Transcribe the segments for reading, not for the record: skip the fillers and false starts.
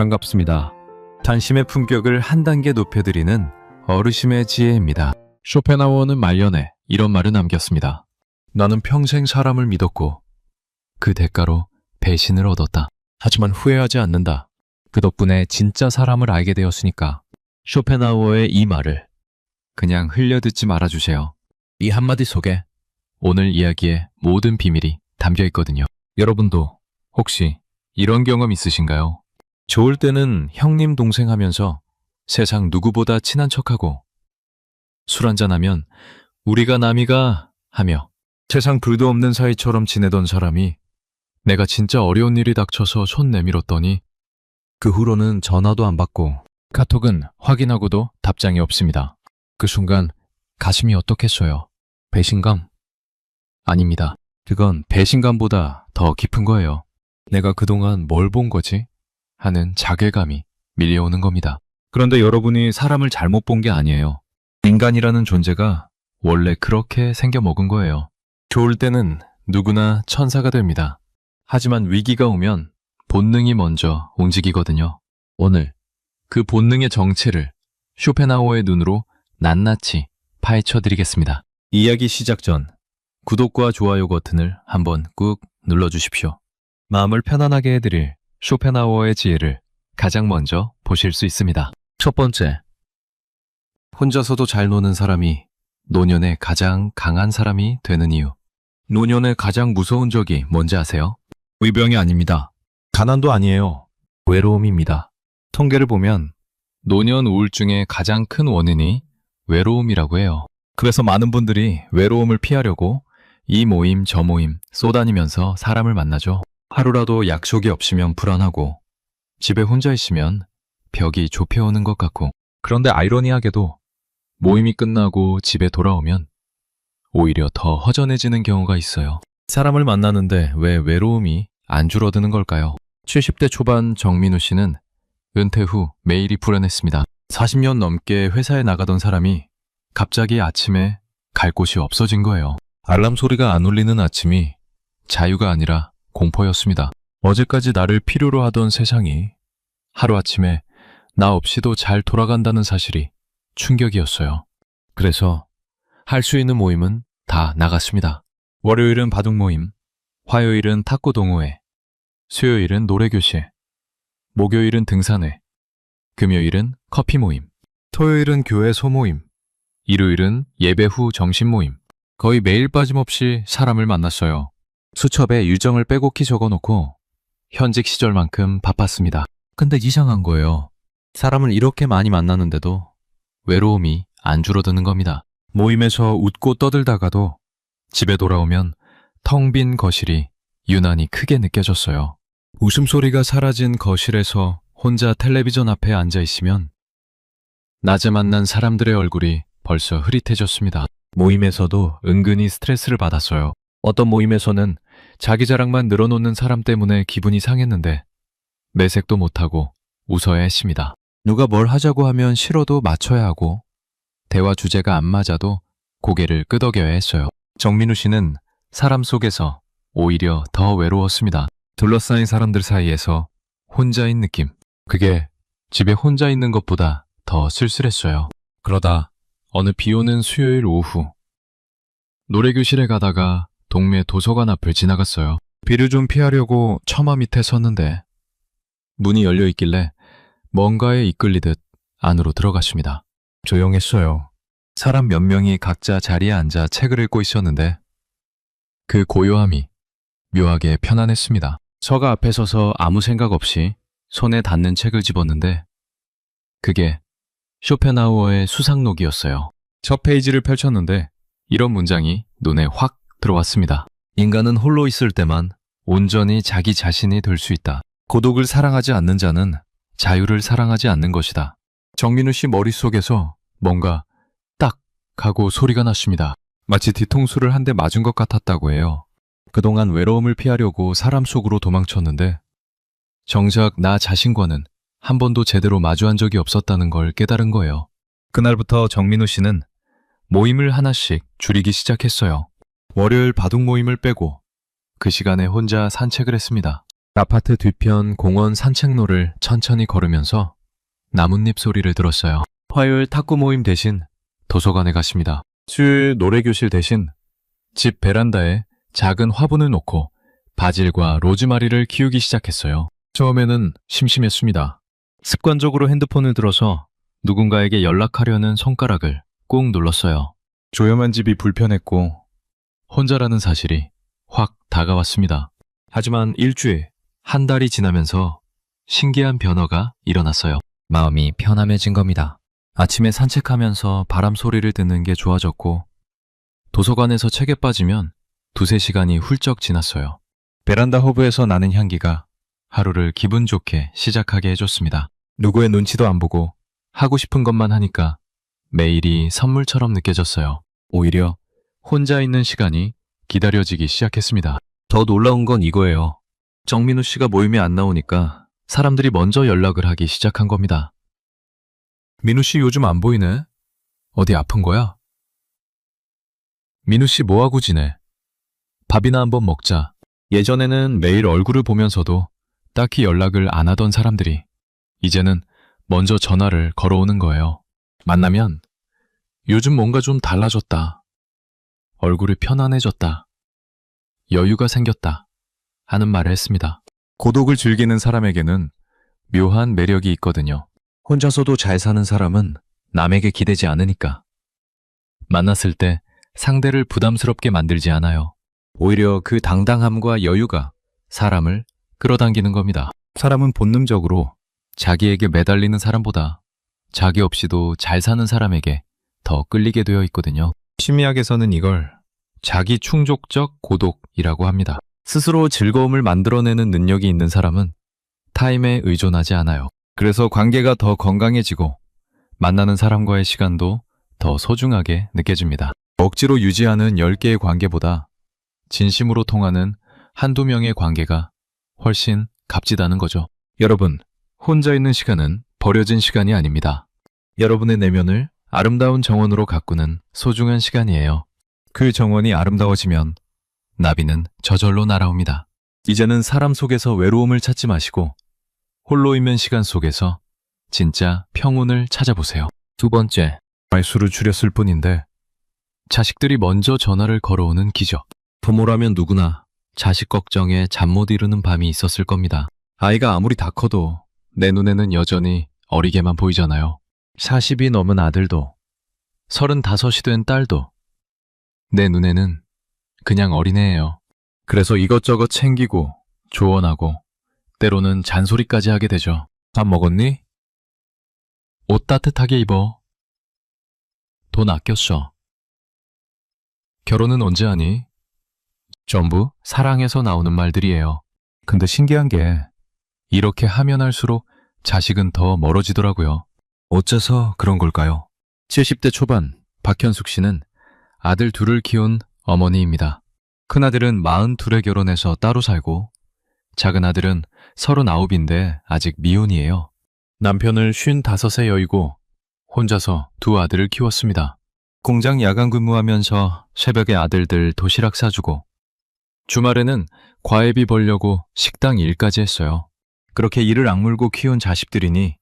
반갑습니다. 단심의 품격을 한 단계 높여드리는 어르심의 지혜입니다. 쇼펜하우어는 말년에 이런 말을 남겼습니다. 나는 평생 사람을 믿었고 그 대가로 배신을 얻었다. 하지만 후회하지 않는다. 그 덕분에 진짜 사람을 알게 되었으니까. 쇼펜하우어의 이 말을 그냥 흘려듣지 말아주세요. 이 한마디 속에 오늘 이야기의 모든 비밀이 담겨 있거든요. 여러분도 혹시 이런 경험 있으신가요? 좋을 때는 형님 동생 하면서 세상 누구보다 친한 척하고 술 한잔하면 우리가 남이가 하며 세상 불도 없는 사이처럼 지내던 사람이 내가 진짜 어려운 일이 닥쳐서 손 내밀었더니 그 후로는 전화도 안 받고 카톡은 확인하고도 답장이 없습니다. 그 순간 가슴이 어떻겠어요? 배신감? 아닙니다. 그건 배신감보다 더 깊은 거예요. 내가 그동안 뭘 본 거지? 하는 자괴감이 밀려오는 겁니다. 그런데 여러분이 사람을 잘못 본 게 아니에요. 인간이라는 존재가 원래 그렇게 생겨먹은 거예요. 좋을 때는 누구나 천사가 됩니다. 하지만 위기가 오면 본능이 먼저 움직이거든요. 오늘 그 본능의 정체를 쇼펜하우어의 눈으로 낱낱이 파헤쳐 드리겠습니다. 이야기 시작 전 구독과 좋아요 버튼을 한번 꾹 눌러주십시오. 마음을 편안하게 해드릴 쇼펜하우어의 지혜를 가장 먼저 보실 수 있습니다. 첫 번째, 혼자서도 잘 노는 사람이 노년에 가장 강한 사람이 되는 이유. 노년에 가장 무서운 적이 뭔지 아세요? 의병이 아닙니다. 가난도 아니에요. 외로움입니다. 통계를 보면 노년 우울증의 가장 큰 원인이 외로움이라고 해요. 그래서 많은 분들이 외로움을 피하려고 이 모임 저 모임 쏘다니면서 사람을 만나죠. 하루라도 약속이 없으면 불안하고 집에 혼자 있으면 벽이 좁혀오는 것 같고, 그런데 아이러니하게도 모임이 끝나고 집에 돌아오면 오히려 더 허전해지는 경우가 있어요. 사람을 만나는데 왜 외로움이 안 줄어드는 걸까요? 70대 초반 정민우 씨는 은퇴 후 매일이 불안했습니다. 40년 넘게 회사에 나가던 사람이 갑자기 아침에 갈 곳이 없어진 거예요. 알람 소리가 안 울리는 아침이 자유가 아니라 공포였습니다. 어제까지 나를 필요로 하던 세상이 하루아침에 나 없이도 잘 돌아간다는 사실이 충격이었어요. 그래서 할 수 있는 모임은 다 나갔습니다. 월요일은 바둑 모임, 화요일은 탁구 동호회, 수요일은 노래교실, 목요일은 등산회, 금요일은 커피 모임, 토요일은 교회 소모임, 일요일은 예배 후 점심 모임. 거의 매일 빠짐없이 사람을 만났어요. 수첩에 유정을 빼곡히 적어놓고 현직 시절만큼 바빴습니다. 근데 이상한 거예요. 사람을 이렇게 많이 만나는데도 외로움이 안 줄어드는 겁니다. 모임에서 웃고 떠들다가도 집에 돌아오면 텅 빈 거실이 유난히 크게 느껴졌어요. 웃음소리가 사라진 거실에서 혼자 텔레비전 앞에 앉아 있으면 낮에 만난 사람들의 얼굴이 벌써 흐릿해졌습니다. 모임에서도 은근히 스트레스를 받았어요. 어떤 모임에서는 자기 자랑만 늘어놓는 사람 때문에 기분이 상했는데 매색도 못하고 웃어야 했습니다. 누가 뭘 하자고 하면 싫어도 맞춰야 하고 대화 주제가 안 맞아도 고개를 끄덕여야 했어요. 정민우 씨는 사람 속에서 오히려 더 외로웠습니다. 둘러싸인 사람들 사이에서 혼자인 느낌. 그게 집에 혼자 있는 것보다 더 쓸쓸했어요. 그러다 어느 비 오는 수요일 오후 노래교실에 가다가 동네 도서관 앞을 지나갔어요. 비를 좀 피하려고 처마 밑에 섰는데 문이 열려 있길래 뭔가에 이끌리듯 안으로 들어갔습니다. 조용했어요. 사람 몇 명이 각자 자리에 앉아 책을 읽고 있었는데 그 고요함이 묘하게 편안했습니다. 서가 앞에 서서 아무 생각 없이 손에 닿는 책을 집었는데 그게 쇼펜하우어의 수상록이었어요. 첫 페이지를 펼쳤는데 이런 문장이 눈에 확 들어왔습니다. 인간은 홀로 있을 때만 온전히 자기 자신이 될 수 있다. 고독을 사랑하지 않는 자는 자유를 사랑하지 않는 것이다. 정민우 씨 머릿속에서 뭔가 딱 하고 소리가 났습니다. 마치 뒤통수를 한 대 맞은 것 같았다고 해요. 그동안 외로움을 피하려고 사람 속으로 도망쳤는데 정작 나 자신과는 한 번도 제대로 마주한 적이 없었다는 걸 깨달은 거예요. 그날부터 정민우 씨는 모임을 하나씩 줄이기 시작했어요. 월요일 바둑 모임을 빼고 그 시간에 혼자 산책을 했습니다. 아파트 뒤편 공원 산책로를 천천히 걸으면서 나뭇잎 소리를 들었어요. 화요일 탁구 모임 대신 도서관에 갔습니다. 수요일 노래교실 대신 집 베란다에 작은 화분을 놓고 바질과 로즈마리를 키우기 시작했어요. 처음에는 심심했습니다. 습관적으로 핸드폰을 들어서 누군가에게 연락하려는 손가락을 꾹 눌렀어요. 조용한 집이 불편했고 혼자라는 사실이 확 다가왔습니다. 하지만 일주일, 한 달이 지나면서 신기한 변화가 일어났어요. 마음이 편안해진 겁니다. 아침에 산책하면서 바람 소리를 듣는 게 좋아졌고 도서관에서 책에 빠지면 두세 시간이 훌쩍 지났어요. 베란다 허브에서 나는 향기가 하루를 기분 좋게 시작하게 해줬습니다. 누구의 눈치도 안 보고 하고 싶은 것만 하니까 매일이 선물처럼 느껴졌어요. 오히려 혼자 있는 시간이 기다려지기 시작했습니다. 더 놀라운 건 이거예요. 정민우 씨가 모임에 안 나오니까 사람들이 먼저 연락을 하기 시작한 겁니다. 민우 씨 요즘 안 보이네? 어디 아픈 거야? 민우 씨 뭐하고 지내? 밥이나 한번 먹자. 예전에는 매일 얼굴을 보면서도 딱히 연락을 안 하던 사람들이 이제는 먼저 전화를 걸어오는 거예요. 만나면 요즘 뭔가 좀 달라졌다. 얼굴이 편안해졌다. 여유가 생겼다. 하는 말을 했습니다. 고독을 즐기는 사람에게는 묘한 매력이 있거든요. 혼자서도 잘 사는 사람은 남에게 기대지 않으니까. 만났을 때 상대를 부담스럽게 만들지 않아요. 오히려 그 당당함과 여유가 사람을 끌어당기는 겁니다. 사람은 본능적으로 자기에게 매달리는 사람보다 자기 없이도 잘 사는 사람에게 더 끌리게 되어 있거든요. 심리학에서는 이걸 자기 충족적 고독이라고 합니다. 스스로 즐거움을 만들어내는 능력이 있는 사람은 타임에 의존하지 않아요. 그래서 관계가 더 건강해지고 만나는 사람과의 시간도 더 소중하게 느껴집니다. 억지로 유지하는 10개의 관계보다 진심으로 통하는 한두 명의 관계가 훨씬 값지다는 거죠. 여러분, 혼자 있는 시간은 버려진 시간이 아닙니다. 여러분의 내면을 아름다운 정원으로 가꾸는 소중한 시간이에요. 그 정원이 아름다워지면 나비는 저절로 날아옵니다. 이제는 사람 속에서 외로움을 찾지 마시고 홀로 있는 시간 속에서 진짜 평온을 찾아보세요. 두 번째, 말수를 줄였을 뿐인데 자식들이 먼저 전화를 걸어오는 기적. 부모라면 누구나 자식 걱정에 잠 못 이루는 밤이 있었을 겁니다. 아이가 아무리 다 커도 내 눈에는 여전히 어리게만 보이잖아요. 40이 넘은 아들도 35이 된 딸도 내 눈에는 그냥 어린애예요. 그래서 이것저것 챙기고 조언하고 때로는 잔소리까지 하게 되죠. 밥 먹었니? 옷 따뜻하게 입어. 돈 아껴 써. 결혼은 언제 하니? 전부 사랑에서 나오는 말들이에요. 근데 신기한 게 이렇게 하면 할수록 자식은 더 멀어지더라고요. 어째서 그런 걸까요? 70대 초반 박현숙 씨는 아들 둘을 키운 어머니입니다. 큰아들은 42에 결혼해서 따로 살고 작은 아들은 39인데 아직 미혼이에요. 남편을 55에 여의고 혼자서 두 아들을 키웠습니다. 공장 야간 근무하면서 새벽에 아들들 도시락 사주고 주말에는 과외비 벌려고 식당 일까지 했어요. 그렇게 이를 악물고 키운 자식들이니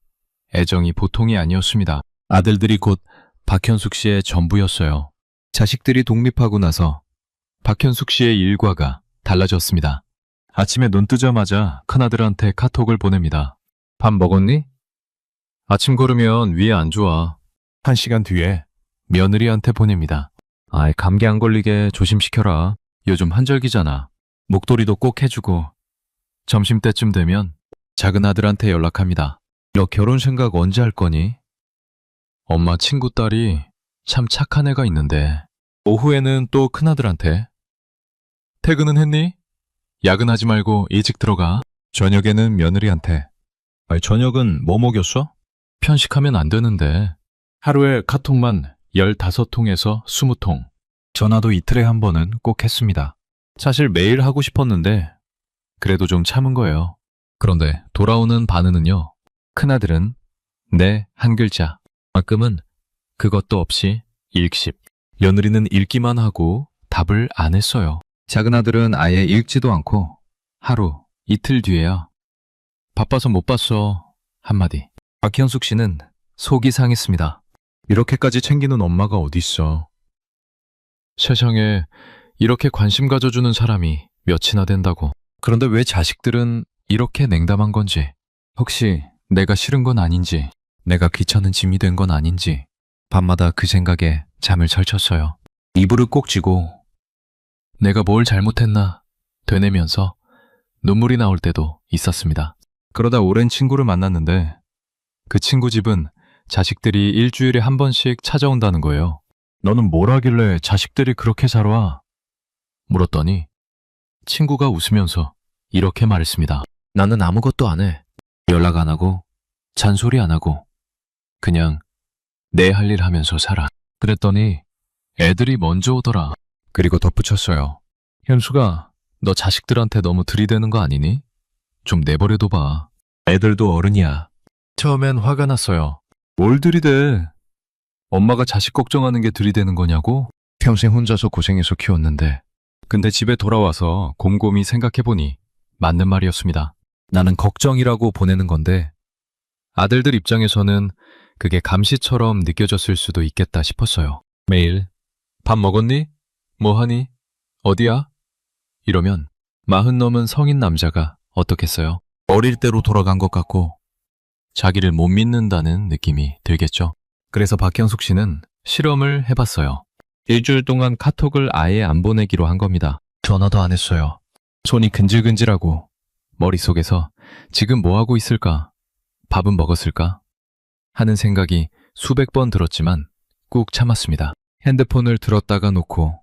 애정이 보통이 아니었습니다. 아들들이 곧 박현숙 씨의 전부였어요. 자식들이 독립하고 나서 박현숙 씨의 일과가 달라졌습니다. 아침에 눈 뜨자마자 큰아들한테 카톡을 보냅니다. 밥 먹었니? 아침 걸으면 위에 안 좋아. 1시간 뒤에 며느리한테 보냅니다. 아이, 감기 안 걸리게 조심시켜라. 요즘 한절기잖아. 목도리도 꼭 해주고. 점심때쯤 되면 작은 아들한테 연락합니다. 너 결혼 생각 언제 할 거니? 엄마 친구 딸이 참 착한 애가 있는데. 오후에는 또 큰아들한테 퇴근은 했니? 야근하지 말고 일찍 들어가. 저녁에는 며느리한테 저녁은 뭐 먹였어? 편식하면 안 되는데. 하루에 카톡만 15통에서 20통. 전화도 이틀에 한 번은 꼭 했습니다. 사실 매일 하고 싶었는데 그래도 좀 참은 거예요. 그런데 돌아오는 반응은요. 큰아들은 네 한 글자. 가끔은 그것도 없이 읽씹. 며느리는 읽기만 하고 답을 안 했어요. 작은 아들은 아예 읽지도 않고 하루 이틀 뒤에야 바빠서 못 봤어. 한마디. 박현숙 씨는 속이 상했습니다. 이렇게까지 챙기는 엄마가 어딨어. 세상에 이렇게 관심 가져주는 사람이 몇이나 된다고. 그런데 왜 자식들은 이렇게 냉담한 건지, 혹시 내가 싫은 건 아닌지, 내가 귀찮은 짐이 된 건 아닌지 밤마다 그 생각에 잠을 설쳤어요. 이불을 꼭 쥐고 내가 뭘 잘못했나 되뇌면서 눈물이 나올 때도 있었습니다. 그러다 오랜 친구를 만났는데 그 친구 집은 자식들이 일주일에 한 번씩 찾아온다는 거예요. 너는 뭘 하길래 자식들이 그렇게 살아? 물었더니 친구가 웃으면서 이렇게 말했습니다. 나는 아무것도 안 해. 연락 안 하고 잔소리 안 하고 그냥 내 할 일 하면서 살아. 그랬더니 애들이 먼저 오더라. 그리고 덧붙였어요. 현수가 너 자식들한테 너무 들이대는 거 아니니? 좀 내버려둬 봐. 애들도 어른이야. 처음엔 화가 났어요. 뭘 들이대? 엄마가 자식 걱정하는 게 들이대는 거냐고? 평생 혼자서 고생해서 키웠는데. 근데 집에 돌아와서 곰곰이 생각해보니 맞는 말이었습니다. 나는 걱정이라고 보내는 건데 아들들 입장에서는 그게 감시처럼 느껴졌을 수도 있겠다 싶었어요. 매일 밥 먹었니? 뭐 하니? 어디야? 이러면 40 넘은 성인 남자가 어떻겠어요? 어릴 때로 돌아간 것 같고 자기를 못 믿는다는 느낌이 들겠죠. 그래서 박형숙 씨는 실험을 해봤어요. 일주일 동안 카톡을 아예 안 보내기로 한 겁니다. 전화도 안 했어요. 손이 근질근질하고 머릿속에서 지금 뭐 하고 있을까? 밥은 먹었을까? 하는 생각이 수백 번 들었지만 꾹 참았습니다. 핸드폰을 들었다가 놓고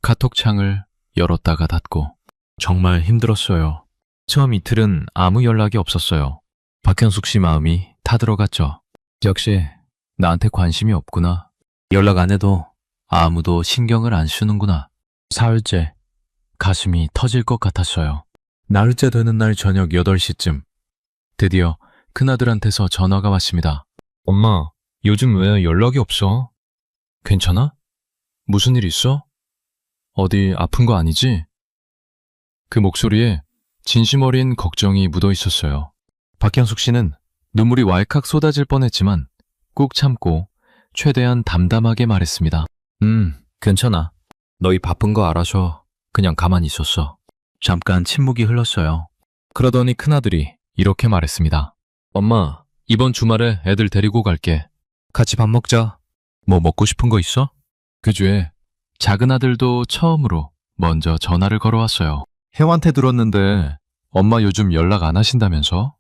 카톡 창을 열었다가 닫고 정말 힘들었어요. 처음 이틀은 아무 연락이 없었어요. 박현숙 씨 마음이 타들어갔죠. 역시 나한테 관심이 없구나. 연락 안 해도 아무도 신경을 안 쓰는구나. 사흘째 가슴이 터질 것 같았어요. 나흘째 되는 날 저녁 8시쯤 드디어 큰아들한테서 전화가 왔습니다. 엄마, 요즘 왜 연락이 없어? 괜찮아? 무슨 일 있어? 어디 아픈 거 아니지? 그 목소리에 진심 어린 걱정이 묻어 있었어요. 박현숙 씨는 눈물이 왈칵 쏟아질 뻔했지만 꾹 참고 최대한 담담하게 말했습니다. 괜찮아. 너희 바쁜 거 알아서 그냥 가만히 있었어. 잠깐 침묵이 흘렀어요. 그러더니 큰아들이 이렇게 말했습니다. 엄마, 이번 주말에 애들 데리고 갈게. 같이 밥 먹자. 뭐 먹고 싶은 거 있어? 그 주에 작은 아들도 처음으로 먼저 전화를 걸어왔어요. 혜원한테 들었는데 엄마 요즘 연락 안 하신다면서?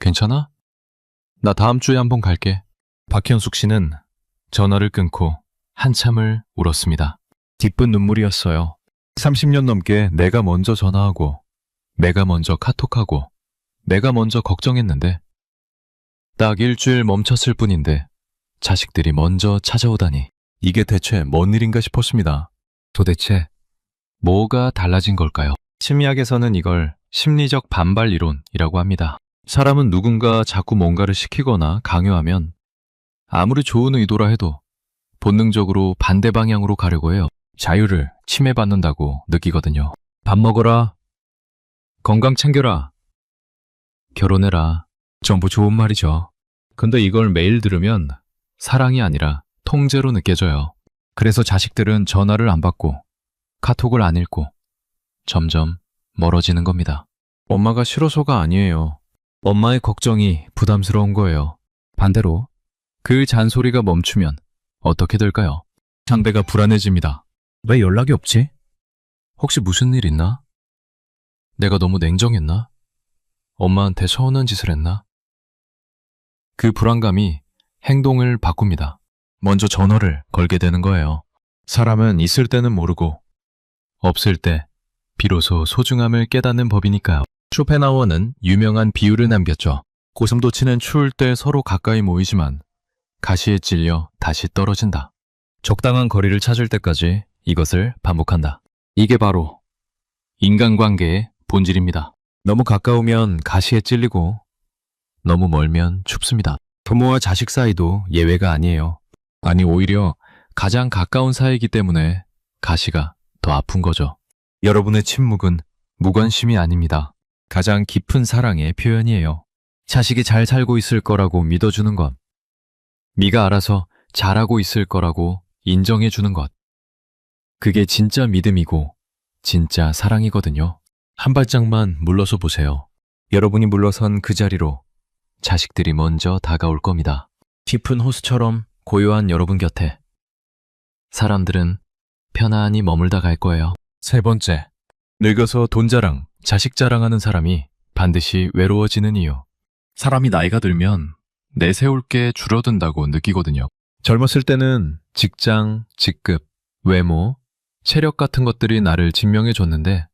괜찮아? 나 다음 주에 한번 갈게. 박현숙 씨는 전화를 끊고 한참을 울었습니다. 기쁜 눈물이었어요. 30년 넘게 내가 먼저 전화하고 내가 먼저 카톡하고 내가 먼저 걱정했는데 딱 일주일 멈췄을 뿐인데 자식들이 먼저 찾아오다니 이게 대체 뭔 일인가 싶었습니다. 도대체 뭐가 달라진 걸까요? 심리학에서는 이걸 심리적 반발 이론이라고 합니다. 사람은 누군가 자꾸 뭔가를 시키거나 강요하면 아무리 좋은 의도라 해도 본능적으로 반대 방향으로 가려고 해요. 자유를 침해받는다고 느끼거든요. 밥 먹어라. 건강 챙겨라. 결혼해라. 전부 좋은 말이죠. 근데 이걸 매일 들으면 사랑이 아니라 통제로 느껴져요. 그래서 자식들은 전화를 안 받고 카톡을 안 읽고 점점 멀어지는 겁니다. 엄마가 싫어서가 아니에요. 엄마의 걱정이 부담스러운 거예요. 반대로 그 잔소리가 멈추면 어떻게 될까요? 상대가 불안해집니다. 왜 연락이 없지? 혹시 무슨 일 있나? 내가 너무 냉정했나? 엄마한테 서운한 짓을 했나? 그 불안감이 행동을 바꿉니다. 먼저 전화를 걸게 되는 거예요. 사람은 있을 때는 모르고 없을 때 비로소 소중함을 깨닫는 법이니까요. 쇼펜하우어는 유명한 비유를 남겼죠. 고슴도치는 추울 때 서로 가까이 모이지만 가시에 찔려 다시 떨어진다. 적당한 거리를 찾을 때까지 이것을 반복한다. 이게 바로 인간관계의 본질입니다. 너무 가까우면 가시에 찔리고 너무 멀면 춥습니다. 부모와 자식 사이도 예외가 아니에요. 아니 오히려 가장 가까운 사이이기 때문에 가시가 더 아픈 거죠. 여러분의 침묵은 무관심이 아닙니다. 가장 깊은 사랑의 표현이에요. 자식이 잘 살고 있을 거라고 믿어주는 것. 네가 알아서 잘하고 있을 거라고 인정해주는 것. 그게 진짜 믿음이고 진짜 사랑이거든요. 한 발짝만 물러서 보세요. 여러분이 물러선 그 자리로 자식들이 먼저 다가올 겁니다. 깊은 호수처럼 고요한 여러분 곁에 사람들은 편안히 머물다 갈 거예요. 세 번째, 늙어서 돈 자랑, 자식 자랑하는 사람이 반드시 외로워지는 이유. 사람이 나이가 들면 내세울 게 줄어든다고 느끼거든요. 젊었을 때는 직장, 직급, 외모, 체력 같은 것들이 나를 증명해 줬는데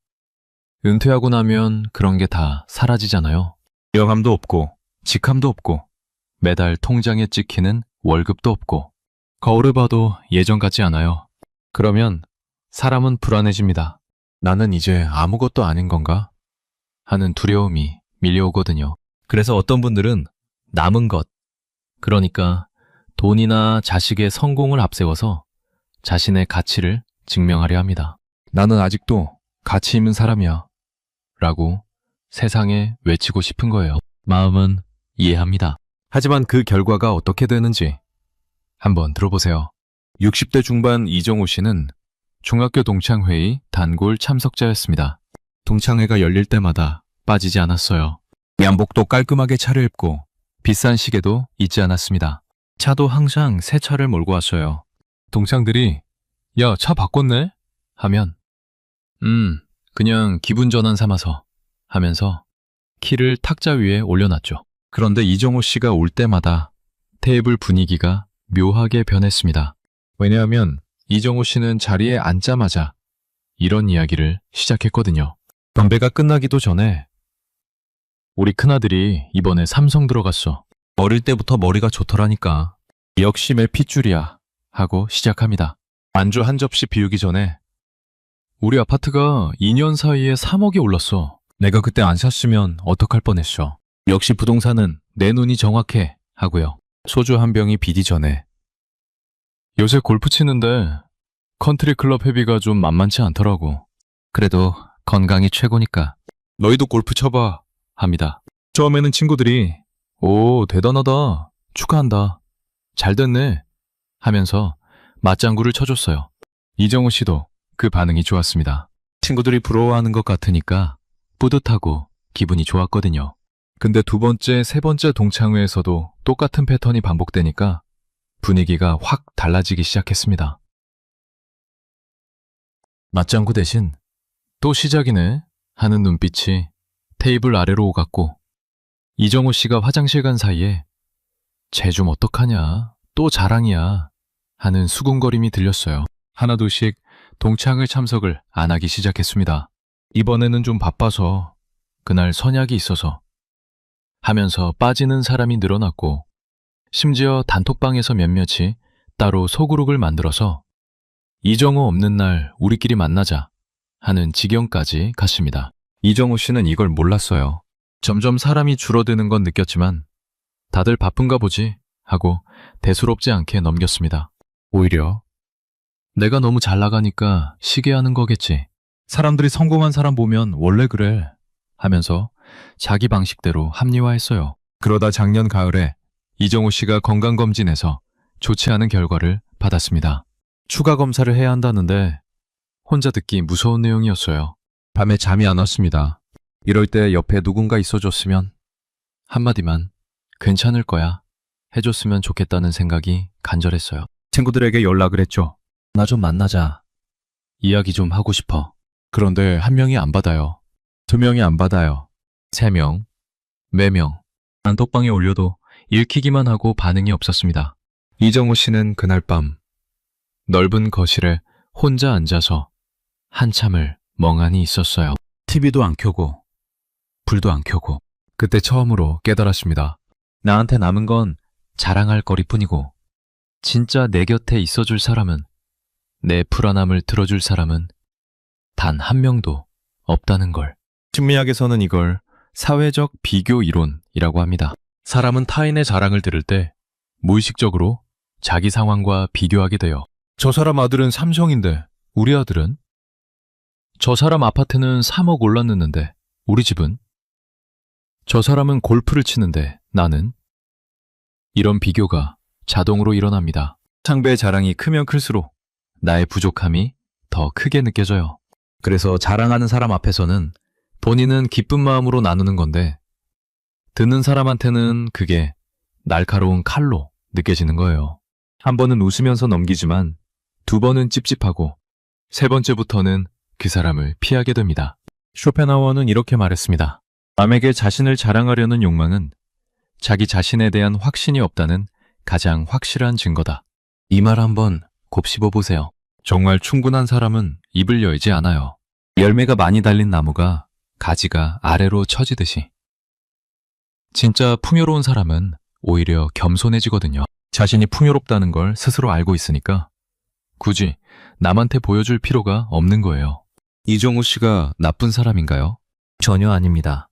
은퇴하고 나면 그런 게 다 사라지잖아요. 영함도 없고 직함도 없고 매달 통장에 찍히는 월급도 없고 거울을 봐도 예전 같지 않아요. 그러면 사람은 불안해집니다. 나는 이제 아무것도 아닌 건가? 하는 두려움이 밀려오거든요. 그래서 어떤 분들은 남은 것, 그러니까 돈이나 자식의 성공을 앞세워서 자신의 가치를 증명하려 합니다. 나는 아직도 가치 있는 사람이야 라고 세상에 외치고 싶은 거예요. 마음은 이해합니다. 하지만 그 결과가 어떻게 되는지 한번 들어보세요. 60대 중반 이정호 씨는 중학교 동창회의 단골 참석자였습니다. 동창회가 열릴 때마다 빠지지 않았어요. 양복도 깔끔하게 차려입고 비싼 시계도 잊지 않았습니다. 차도 항상 새 차를 몰고 왔어요. 동창들이 야, 차 바꿨네? 하면 그냥 기분 전환 삼아서 하면서 키를 탁자 위에 올려놨죠. 그런데 이정호 씨가 올 때마다 테이블 분위기가 묘하게 변했습니다. 왜냐하면 이정호 씨는 자리에 앉자마자 이런 이야기를 시작했거든요. 건배가 끝나기도 전에 우리 큰아들이 이번에 삼성 들어갔어. 어릴 때부터 머리가 좋더라니까. 역시 내 핏줄이야 하고 시작합니다. 안주 한 접시 비우기 전에 우리 아파트가 2년 사이에 3억이 올랐어. 내가 그때 안 샀으면 어떡할 뻔했어. 역시 부동산은 내 눈이 정확해 하고요. 소주 한 병이 비기 전에 요새 골프 치는데 컨트리 클럽 회비가 좀 만만치 않더라고. 그래도 건강이 최고니까 너희도 골프 쳐봐 합니다. 처음에는 친구들이 오, 대단하다. 축하한다. 잘 됐네 하면서 맞장구를 쳐줬어요. 이정호 씨도 그 반응이 좋았습니다. 친구들이 부러워하는 것 같으니까 뿌듯하고 기분이 좋았거든요. 근데 두 번째, 세 번째 동창회에서도 똑같은 패턴이 반복되니까 분위기가 확 달라지기 시작했습니다. 맞장구 대신 또 시작이네 하는 눈빛이 테이블 아래로 오갔고 이정호 씨가 화장실 간 사이에 쟤 좀 어떡하냐, 또 자랑이야 하는 수군거림이 들렸어요. 하나둘씩 동창회 참석을 안 하기 시작했습니다. 이번에는 좀 바빠서, 그날 선약이 있어서 하면서 빠지는 사람이 늘어났고 심지어 단톡방에서 몇몇이 따로 소그룹을 만들어서 이정호 없는 날 우리끼리 만나자 하는 지경까지 갔습니다. 이정호 씨는 이걸 몰랐어요. 점점 사람이 줄어드는 건 느꼈지만 다들 바쁜가 보지 하고 대수롭지 않게 넘겼습니다. 오히려 내가 너무 잘 나가니까 시기하는 거겠지. 사람들이 성공한 사람 보면 원래 그래 하면서 자기 방식대로 합리화했어요. 그러다 작년 가을에 이정호 씨가 건강검진에서 좋지 않은 결과를 받았습니다. 추가 검사를 해야 한다는데 혼자 듣기 무서운 내용이었어요. 밤에 잠이 안 왔습니다. 이럴 때 옆에 누군가 있어줬으면 한마디만 괜찮을 거야 해줬으면 좋겠다는 생각이 간절했어요. 친구들에게 연락을 했죠. 나 좀 만나자. 이야기 좀 하고 싶어. 그런데 한 명이 안 받아요. 2명이 안 받아요. 3명, 4명. 단톡방에 올려도 읽히기만 하고 반응이 없었습니다. 이정호 씨는 그날 밤 넓은 거실에 혼자 앉아서 한참을 멍하니 있었어요. TV도 안 켜고 불도 안 켜고. 그때 처음으로 깨달았습니다. 나한테 남은 건 자랑할 거리뿐이고 진짜 내 곁에 있어줄 사람은, 내 불안함을 들어줄 사람은 단 한 명도 없다는 걸. 심리학에서는 이걸 사회적 비교 이론이라고 합니다. 사람은 타인의 자랑을 들을 때 무의식적으로 자기 상황과 비교하게 돼요. 저 사람 아들은 삼성인데 우리 아들은? 저 사람 아파트는 3억 올랐는데 우리 집은? 저 사람은 골프를 치는데 나는? 이런 비교가 자동으로 일어납니다. 상대의 자랑이 크면 클수록 나의 부족함이 더 크게 느껴져요. 그래서 자랑하는 사람 앞에서는 본인은 기쁜 마음으로 나누는 건데 듣는 사람한테는 그게 날카로운 칼로 느껴지는 거예요. 한 번은 웃으면서 넘기지만 두 번은 찝찝하고 세 번째부터는 그 사람을 피하게 됩니다. 쇼펜하우어는 이렇게 말했습니다. 남에게 자신을 자랑하려는 욕망은 자기 자신에 대한 확신이 없다는 가장 확실한 증거다. 이 말 한번 곱씹어 보세요. 정말 충분한 사람은 입을 열지 않아요. 열매가 많이 달린 나무가 가지가 아래로 처지듯이. 진짜 풍요로운 사람은 오히려 겸손해지거든요. 자신이 풍요롭다는 걸 스스로 알고 있으니까 굳이 남한테 보여줄 필요가 없는 거예요. 이정우 씨가 나쁜 사람인가요? 전혀 아닙니다.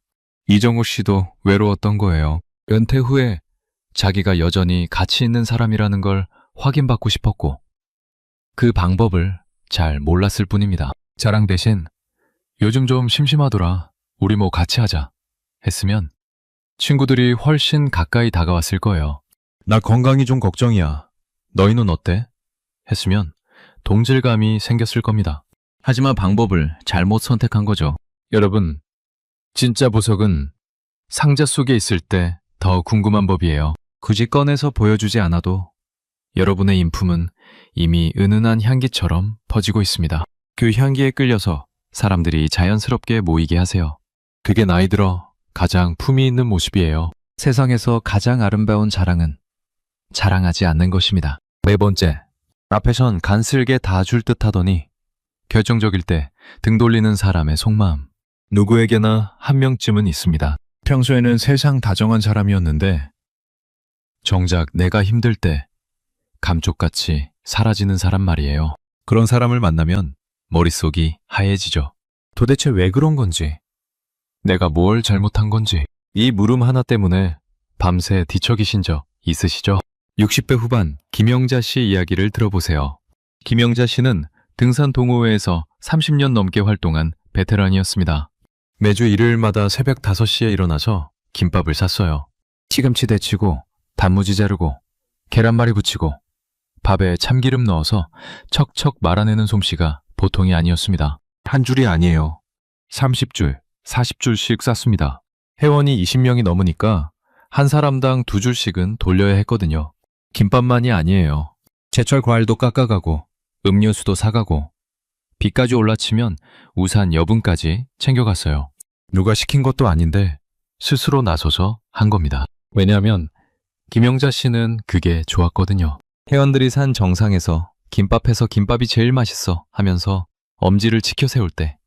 이정우 씨도 외로웠던 거예요. 은퇴 후에 자기가 여전히 가치 있는 사람이라는 걸 확인받고 싶었고 그 방법을 잘 몰랐을 뿐입니다. 자랑 대신 요즘 좀 심심하더라. 우리 뭐 같이 하자 했으면 친구들이 훨씬 가까이 다가왔을 거예요. 나 건강이 좀 걱정이야. 너희는 어때? 했으면 동질감이 생겼을 겁니다. 하지만 방법을 잘못 선택한 거죠. 여러분, 진짜 보석은 상자 속에 있을 때 더 궁금한 법이에요. 굳이 꺼내서 보여주지 않아도 여러분의 인품은 이미 은은한 향기처럼 퍼지고 있습니다. 그 향기에 끌려서 사람들이 자연스럽게 모이게 하세요. 그게 나이 들어 가장 품위 있는 모습이에요. 세상에서 가장 아름다운 자랑은 자랑하지 않는 것입니다. 네 번째, 앞에선 간슬게 다 줄 듯 하더니 결정적일 때 등 돌리는 사람의 속마음. 누구에게나 한 명쯤은 있습니다. 평소에는 세상 다정한 사람이었는데 정작 내가 힘들 때 감쪽같이 사라지는 사람 말이에요. 그런 사람을 만나면 머릿속이 하얘지죠. 도대체 왜 그런 건지, 내가 뭘 잘못한 건지. 이 물음 하나 때문에 밤새 뒤척이신 적 있으시죠? 60대 후반 김영자 씨 이야기를 들어보세요. 김영자 씨는 등산 동호회에서 30년 넘게 활동한 베테랑이었습니다. 매주 일요일마다 새벽 5시에 일어나서 김밥을 샀어요. 시금치 데치고 단무지 자르고 계란말이 부치고 밥에 참기름 넣어서 척척 말아내는 솜씨가 보통이 아니었습니다. 한 줄이 아니에요. 30줄, 40줄씩 쌌습니다. 회원이 20명이 넘으니까 한 사람당 2줄씩은 돌려야 했거든요. 김밥만이 아니에요. 제철 과일도 깎아가고 음료수도 사가고 비까지 올라치면 우산 여분까지 챙겨갔어요. 누가 시킨 것도 아닌데 스스로 나서서 한 겁니다. 왜냐하면 김영자 씨는 그게 좋았거든요. 회원들이 산 정상에서 김밥해서 김밥이 제일 맛있어 하면서 엄지를 치켜 세울 때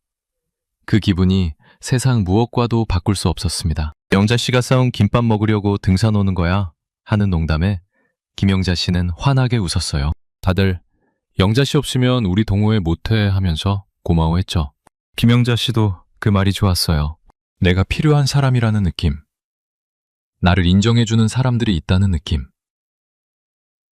그 기분이 세상 무엇과도 바꿀 수 없었습니다. 영자 씨가 싸운 김밥 먹으려고 등산 오는 거야 하는 농담에 김영자 씨는 환하게 웃었어요. 다들 영자 씨 없으면 우리 동호회 못해 하면서 고마워했죠. 김영자 씨도 그 말이 좋았어요. 내가 필요한 사람이라는 느낌. 나를 인정해주는 사람들이 있다는 느낌.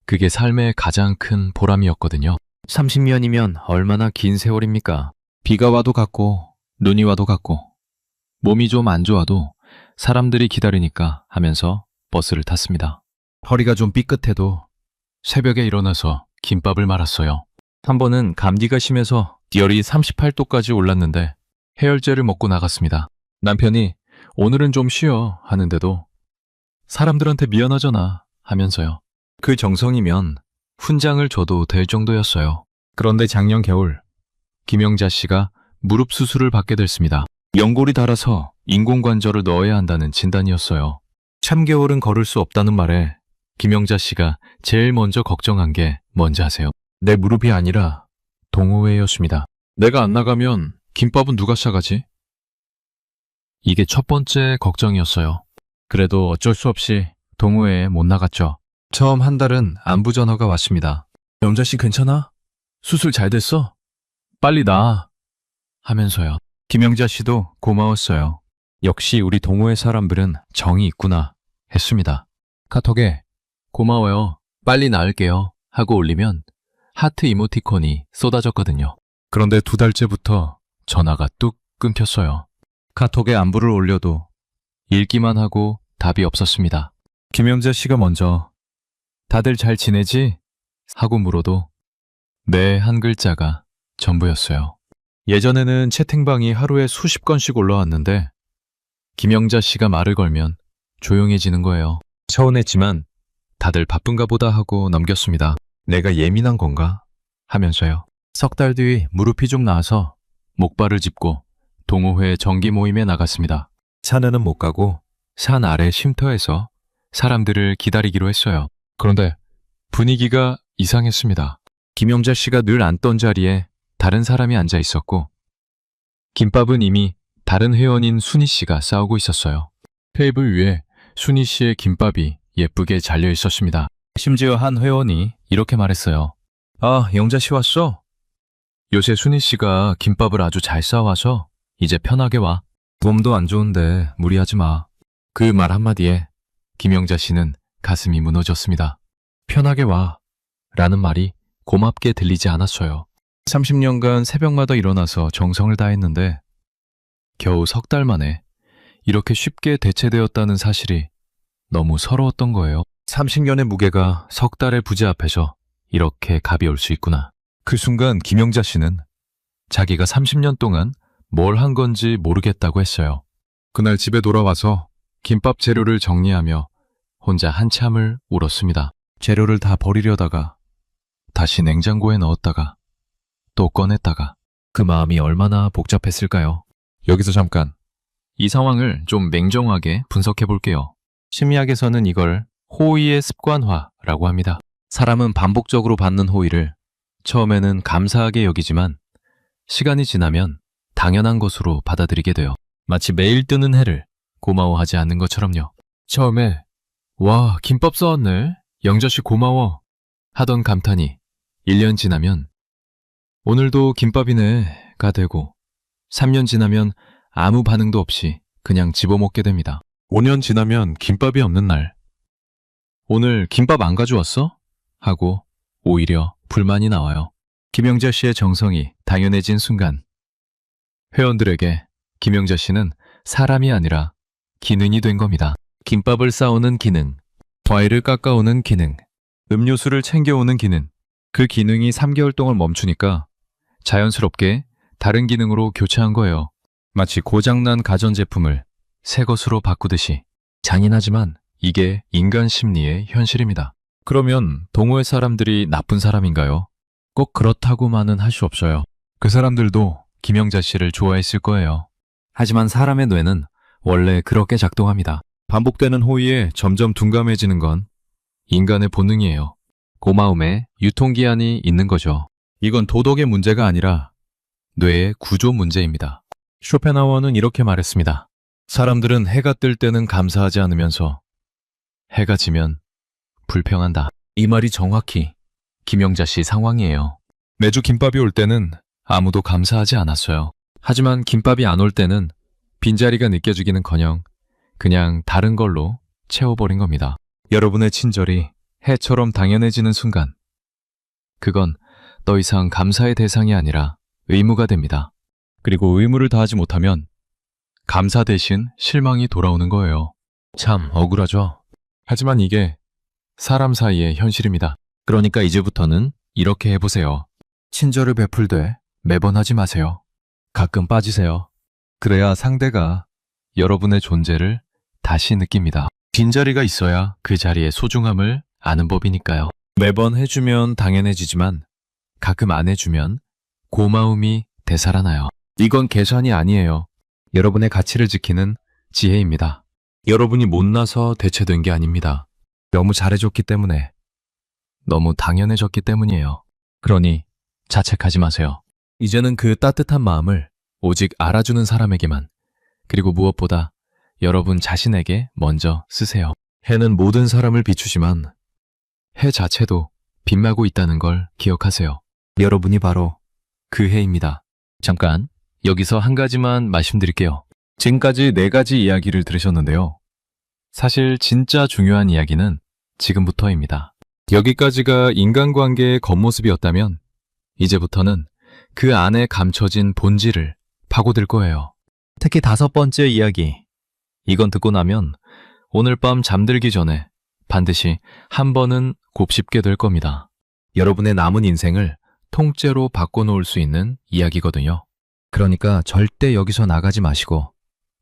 그게 삶의 가장 큰 보람이었거든요. 30년이면 얼마나 긴 세월입니까? 비가 와도 갔고 눈이 와도 갔고 몸이 좀 안 좋아도 사람들이 기다리니까 하면서 버스를 탔습니다. 허리가 좀 삐끗해도 새벽에 일어나서 김밥을 말았어요. 한 번은 감기가 심해서 열이 38도까지 올랐는데 해열제를 먹고 나갔습니다. 남편이 오늘은 좀 쉬어 하는데도 사람들한테 미안하잖아 하면서요. 그 정성이면 훈장을 줘도 될 정도였어요. 그런데 작년 겨울 김영자 씨가 무릎 수술을 받게 됐습니다. 연골이 닳아서 인공관절을 넣어야 한다는 진단이었어요. 3개월은 걸을 수 없다는 말에 김영자 씨가 제일 먼저 걱정한 게 뭔지 아세요? 내 무릎이 아니라 동호회였습니다. 내가 안 나가면 김밥은 누가 싸가지? 이게 첫 번째 걱정이었어요. 그래도 어쩔 수 없이 동호회에 못 나갔죠. 처음 한 달은 안부 전화가 왔습니다. 영자 씨 괜찮아? 수술 잘 됐어? 빨리 나아. 하면서요. 김영자 씨도 고마웠어요. 역시 우리 동호회 사람들은 정이 있구나 했습니다. 카톡에 고마워요. 빨리 나을게요. 하고 올리면 하트 이모티콘이 쏟아졌거든요. 그런데 2달째부터 전화가 뚝 끊겼어요. 카톡에 안부를 올려도 읽기만 하고 답이 없었습니다. 김영자 씨가 먼저 다들 잘 지내지? 하고 물어도 네 한 글자가 전부였어요. 예전에는 채팅방이 하루에 수십 건씩 올라왔는데 김영자 씨가 말을 걸면 조용해지는 거예요. 서운했지만 다들 바쁜가 보다 하고 넘겼습니다. 내가 예민한 건가? 하면서요. 석 달 뒤 무릎이 좀 나아서 목발을 짚고 동호회 정기 모임에 나갔습니다. 산에는 못 가고 산 아래 쉼터에서 사람들을 기다리기로 했어요. 그런데 분위기가 이상했습니다. 김영자 씨가 늘 앉던 자리에 다른 사람이 앉아 있었고 김밥은 이미 다른 회원인 순희 씨가 싸우고 있었어요. 테이블 위에 순희 씨의 김밥이 예쁘게 잘려 있었습니다. 심지어 한 회원이 이렇게 말했어요. 아, 영자 씨 왔어? 요새 순희 씨가 김밥을 아주 잘 싸와서 이제 편하게 와. 몸도 안 좋은데 무리하지 마. 그 말 한마디에 김영자 씨는 가슴이 무너졌습니다. 편하게 와 라는 말이 고맙게 들리지 않았어요. 30년간 새벽마다 일어나서 정성을 다했는데 겨우 석 달 만에 이렇게 쉽게 대체되었다는 사실이 너무 서러웠던 거예요. 30년의 무게가 석 달의 부재 앞에서 이렇게 값이 올 수 있구나. 그 순간 김영자 씨는 자기가 30년 동안 뭘 한 건지 모르겠다고 했어요. 그날 집에 돌아와서 김밥 재료를 정리하며 혼자 한참을 울었습니다. 재료를 다 버리려다가 다시 냉장고에 넣었다가 또 꺼냈다가 그 마음이 얼마나 복잡했을까요? 여기서 잠깐 이 상황을 좀 냉정하게 분석해 볼게요. 심리학에서는 이걸 호의의 습관화라고 합니다. 사람은 반복적으로 받는 호의를 처음에는 감사하게 여기지만 시간이 지나면 당연한 것으로 받아들이게 돼요. 마치 매일 뜨는 해를 고마워하지 않는 것처럼요. 처음에 와, 김밥 싸왔네. 영자씨 고마워 하던 감탄이 1년 지나면 오늘도 김밥이네가 되고 3년 지나면 아무 반응도 없이 그냥 집어먹게 됩니다. 5년 지나면 김밥이 없는 날 오늘 김밥 안 가져왔어? 하고 오히려 불만이 나와요. 김영자 씨의 정성이 당연해진 순간 회원들에게 김영자 씨는 사람이 아니라 기능이 된 겁니다. 김밥을 싸오는 기능, 과일을 깎아오는 기능, 음료수를 챙겨오는 기능. 그 기능이 3개월 동안 멈추니까 자연스럽게 다른 기능으로 교체한 거예요. 마치 고장난 가전제품을 새 것으로 바꾸듯이. 잔인하지만 이게 인간 심리의 현실입니다. 그러면 동호회 사람들이 나쁜 사람인가요? 꼭 그렇다고만은 할 수 없어요. 그 사람들도 김영자 씨를 좋아했을 거예요. 하지만 사람의 뇌는 원래 그렇게 작동합니다. 반복되는 호의에 점점 둔감해지는 건 인간의 본능이에요. 고마움에 유통기한이 있는 거죠. 이건 도덕의 문제가 아니라 뇌의 구조 문제입니다. 쇼펜하우어는 이렇게 말했습니다. 사람들은 해가 뜰 때는 감사하지 않으면서 해가 지면 불평한다. 이 말이 정확히 김영자 씨 상황이에요. 매주 김밥이 올 때는 아무도 감사하지 않았어요. 하지만 김밥이 안 올 때는 빈자리가 느껴지기는커녕 그냥 다른 걸로 채워버린 겁니다. 여러분의 친절이 해처럼 당연해지는 순간 그건 더 이상 감사의 대상이 아니라 의무가 됩니다. 그리고 의무를 다하지 못하면 감사 대신 실망이 돌아오는 거예요. 참 억울하죠? 하지만 이게 사람 사이의 현실입니다. 그러니까 이제부터는 이렇게 해보세요. 친절을 베풀되 매번 하지 마세요. 가끔 빠지세요. 그래야 상대가 여러분의 존재를 다시 느낍니다. 빈자리가 있어야 그 자리의 소중함을 아는 법이니까요. 매번 해주면 당연해지지만 가끔 안 해주면 고마움이 되살아나요. 이건 계산이 아니에요. 여러분의 가치를 지키는 지혜입니다. 여러분이 못나서 대체된 게 아닙니다. 너무 잘해줬기 때문에, 너무 당연해졌기 때문이에요. 그러니 자책하지 마세요. 이제는 그 따뜻한 마음을 오직 알아주는 사람에게만, 그리고 무엇보다 여러분 자신에게 먼저 쓰세요. 해는 모든 사람을 비추지만 해 자체도 빛나고 있다는 걸 기억하세요. 여러분이 바로 그 해입니다. 잠깐 여기서 한 가지만 말씀드릴게요. 지금까지 4가지 이야기를 들으셨는데요. 사실 진짜 중요한 이야기는 지금부터입니다. 여기까지가 인간관계의 겉모습이었다면 이제부터는 그 안에 감춰진 본질을 파고들 거예요. 특히 5번째 이야기. 이건 듣고 나면 오늘 밤 잠들기 전에 반드시 한 번은 곱씹게 될 겁니다. 여러분의 남은 인생을 통째로 바꿔놓을 수 있는 이야기거든요. 그러니까 절대 여기서 나가지 마시고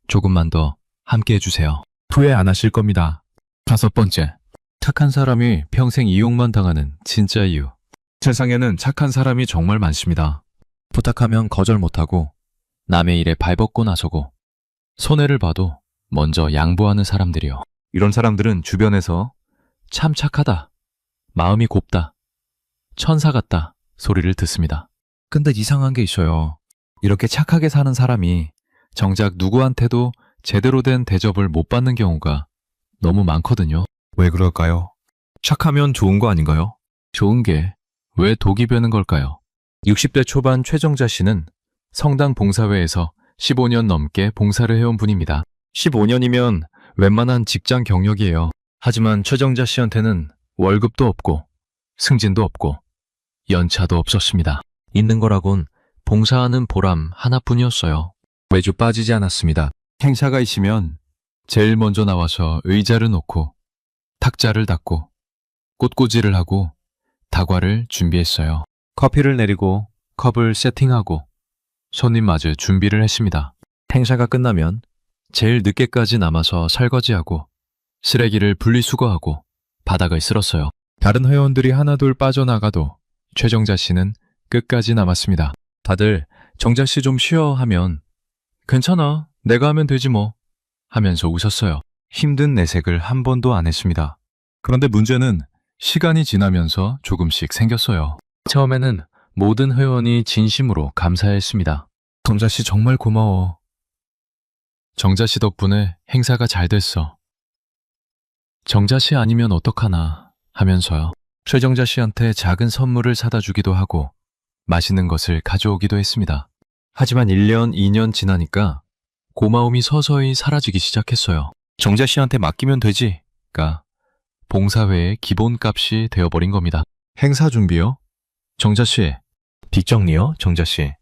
조금만 더 함께 해주세요. 후회 안 하실 겁니다. 5번째, 착한 사람이 평생 이용만 당하는 진짜 이유. 세상에는 착한 사람이 정말 많습니다. 부탁하면 거절 못하고 남의 일에 발벗고 나서고 손해를 봐도 먼저 양보하는 사람들이요. 이런 사람들은 주변에서 참 착하다, 마음이 곱다, 천사 같다 소리를 듣습니다. 근데 이상한 게 있어요. 이렇게 착하게 사는 사람이 정작 누구한테도 제대로 된 대접을 못 받는 경우가 너무 많거든요. 왜 그럴까요? 착하면 좋은 거 아닌가요? 좋은 게 왜 독이 되는 걸까요? 60대 초반 최정자 씨는 성당 봉사회에서 15년 넘게 봉사를 해온 분입니다. 15년이면 웬만한 직장 경력이에요. 하지만 최정자 씨한테는 월급도 없고 승진도 없고 연차도 없었습니다. 있는 거라곤 봉사하는 보람 하나뿐이었어요. 매주 빠지지 않았습니다. 행사가 있으면 제일 먼저 나와서 의자를 놓고 탁자를 닦고 꽃꽂이를 하고 다과를 준비했어요. 커피를 내리고 컵을 세팅하고 손님 맞을 준비를 했습니다. 행사가 끝나면 제일 늦게까지 남아서 설거지하고 쓰레기를 분리수거하고 바닥을 쓸었어요. 다른 회원들이 하나둘 빠져나가도 최정자 씨는 끝까지 남았습니다. 다들 정자 씨 좀 쉬어 하면 괜찮아, 내가 하면 되지 뭐 하면서 웃었어요. 힘든 내색을 한 번도 안 했습니다. 그런데 문제는 시간이 지나면서 조금씩 생겼어요. 처음에는 모든 회원이 진심으로 감사했습니다. 정자 씨 정말 고마워. 정자 씨 덕분에 행사가 잘 됐어. 정자 씨 아니면 어떡하나 하면서요. 최정자 씨한테 작은 선물을 사다 주기도 하고 맛있는 것을 가져오기도 했습니다. 하지만 1년, 2년 지나니까 고마움이 서서히 사라지기 시작했어요. 정자 씨한테 맡기면 되지가 봉사회의 기본값이 되어버린 겁니다. 행사 준비요? 정자 씨. 뒷정리요? 정자 씨.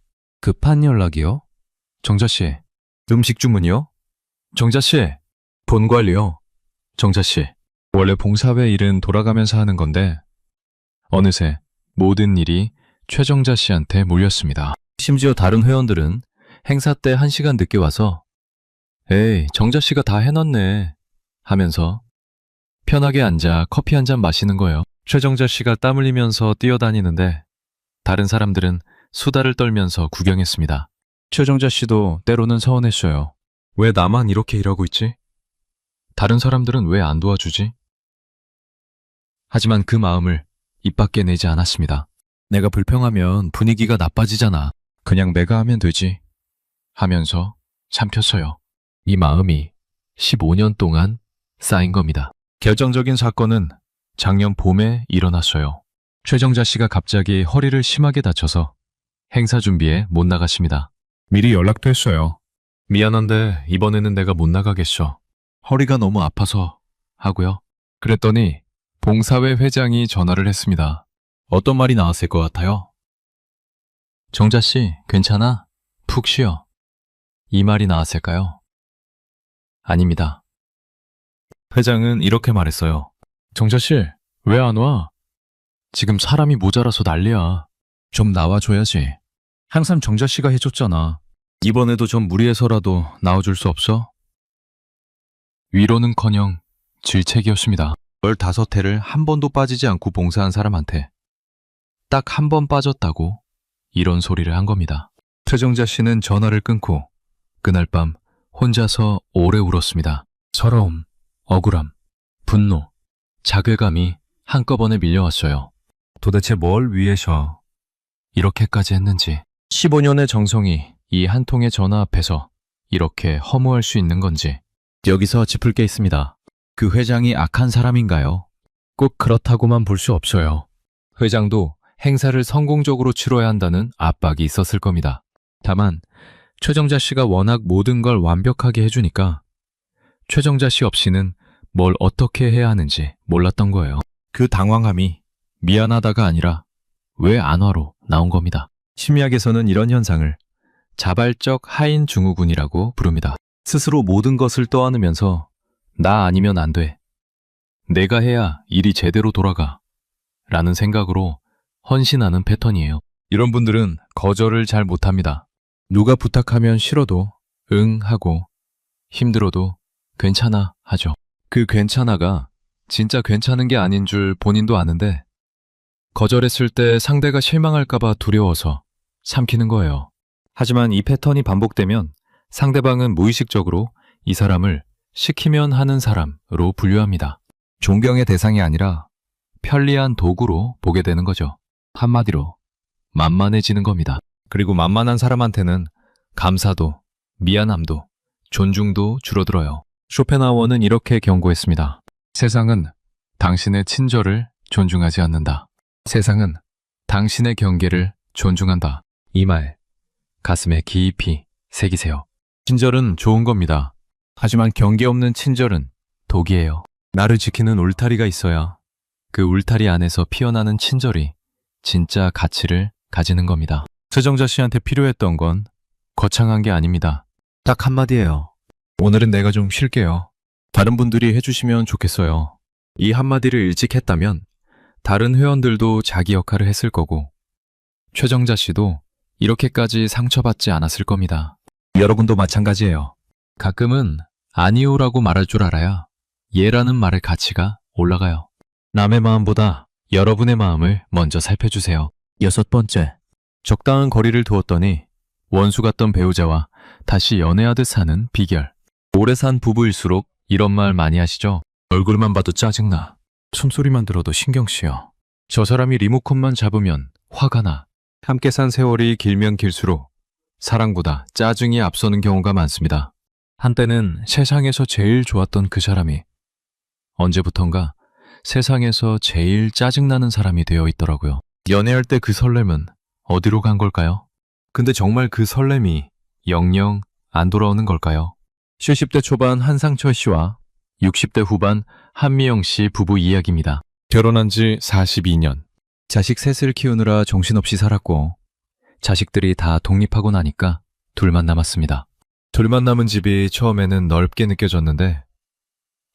급한 연락이요? 정자 씨. 음식 주문이요? 정자 씨. 본 관리요? 정자 씨. 원래 봉사회 일은 돌아가면서 하는 건데 어느새 모든 일이 최정자 씨한테 몰렸습니다. 심지어 다른 회원들은 행사 때 1시간 늦게 와서 에이, 정자 씨가 다 해놨네 하면서 편하게 앉아 커피 한 잔 마시는 거예요. 최정자 씨가 땀 흘리면서 뛰어다니는데 다른 사람들은 수다를 떨면서 구경했습니다. 최정자 씨도 때로는 서운했어요. 왜 나만 이렇게 일하고 있지? 다른 사람들은 왜 안 도와주지? 하지만 그 마음을 입 밖에 내지 않았습니다. 내가 불평하면 분위기가 나빠지잖아. 그냥 내가 하면 되지 하면서 참혔어요. 이 마음이 15년 동안 쌓인 겁니다. 결정적인 사건은 작년 봄에 일어났어요. 최정자 씨가 갑자기 허리를 심하게 다쳐서 행사 준비에 못 나갔습니다. 미리 연락도 했어요. 미안한데 이번에는 내가 못 나가겠어. 허리가 너무 아파서 하고요. 그랬더니 봉사회 회장이 전화를 했습니다. 어떤 말이 나왔을 것 같아요? 정자 씨, 괜찮아? 푹 쉬어. 이 말이 나왔을까요? 아닙니다. 회장은 이렇게 말했어요. 정자 씨, 왜 안 와? 지금 사람이 모자라서 난리야. 좀 나와줘야지. 항상 정자 씨가 해줬잖아. 이번에도 좀 무리해서라도 나와줄 수 없어? 위로는커녕 질책이었습니다. 15회를 한 번도 빠지지 않고 봉사한 사람한테 딱 한 번 빠졌다고 이런 소리를 한 겁니다. 최정자 씨는 전화를 끊고 그날 밤 혼자서 오래 울었습니다. 서러움, 억울함, 분노, 자괴감이 한꺼번에 밀려왔어요. 도대체 뭘 위해서 이렇게까지 했는지, 15년의 정성이 이 한 통의 전화 앞에서 이렇게 허무할 수 있는 건지. 여기서 짚을 게 있습니다. 그 회장이 악한 사람인가요? 꼭 그렇다고만 볼 수 없어요. 회장도 행사를 성공적으로 치러야 한다는 압박이 있었을 겁니다. 다만 최정자 씨가 워낙 모든 걸 완벽하게 해주니까 최정자 씨 없이는 뭘 어떻게 해야 하는지 몰랐던 거예요. 그 당황함이 미안하다가 아니라 왜 안 와로 나온 겁니다. 심리학에서는 이런 현상을 자발적 하인 증후군이라고 부릅니다. 스스로 모든 것을 떠안으면서 나 아니면 안 돼. 내가 해야 일이 제대로 돌아가. 라는 생각으로 헌신하는 패턴이에요. 이런 분들은 거절을 잘 못합니다. 누가 부탁하면 싫어도 응 하고 힘들어도 괜찮아 하죠. 그 괜찮아가 진짜 괜찮은 게 아닌 줄 본인도 아는데 거절했을 때 상대가 실망할까봐 두려워서 삼키는 거예요. 하지만 이 패턴이 반복되면 상대방은 무의식적으로 이 사람을 시키면 하는 사람으로 분류합니다. 존경의 대상이 아니라 편리한 도구로 보게 되는 거죠. 한마디로 만만해지는 겁니다. 그리고 만만한 사람한테는 감사도, 미안함도, 존중도 줄어들어요. 쇼펜하우어는 이렇게 경고했습니다. 세상은 당신의 친절을 존중하지 않는다. 세상은 당신의 경계를 존중한다. 이 말 가슴에 깊이 새기세요. 친절은 좋은 겁니다. 하지만 경계 없는 친절은 독이에요. 나를 지키는 울타리가 있어야 그 울타리 안에서 피어나는 친절이 진짜 가치를 가지는 겁니다. 최정자 씨한테 필요했던 건 거창한 게 아닙니다. 딱 한마디예요. 오늘은 내가 좀 쉴게요. 다른 분들이 해주시면 좋겠어요. 이 한마디를 일찍 했다면 다른 회원들도 자기 역할을 했을 거고 최정자 씨도 이렇게까지 상처받지 않았을 겁니다. 여러분도 마찬가지예요. 가끔은 아니요라고 말할 줄 알아야 예라는 말의 가치가 올라가요. 남의 마음보다 여러분의 마음을 먼저 살펴주세요. 6번째, 적당한 거리를 두었더니 원수 같던 배우자와 다시 연애하듯 사는 비결. 오래 산 부부일수록 이런 말 많이 하시죠? 얼굴만 봐도 짜증나. 숨소리만 들어도 신경 쓰여. 저 사람이 리모컨만 잡으면 화가 나. 함께 산 세월이 길면 길수록 사랑보다 짜증이 앞서는 경우가 많습니다. 한때는 세상에서 제일 좋았던 그 사람이 언제부턴가 세상에서 제일 짜증나는 사람이 되어 있더라고요. 연애할 때 그 설렘은 어디로 간 걸까요? 근데 정말 그 설렘이 영영 안 돌아오는 걸까요? 70대 초반 한상철 씨와 60대 후반 한미영 씨 부부 이야기입니다. 결혼한 지 42년. 자식 셋을 키우느라 정신없이 살았고 자식들이 다 독립하고 나니까 둘만 남았습니다. 둘만 남은 집이 처음에는 넓게 느껴졌는데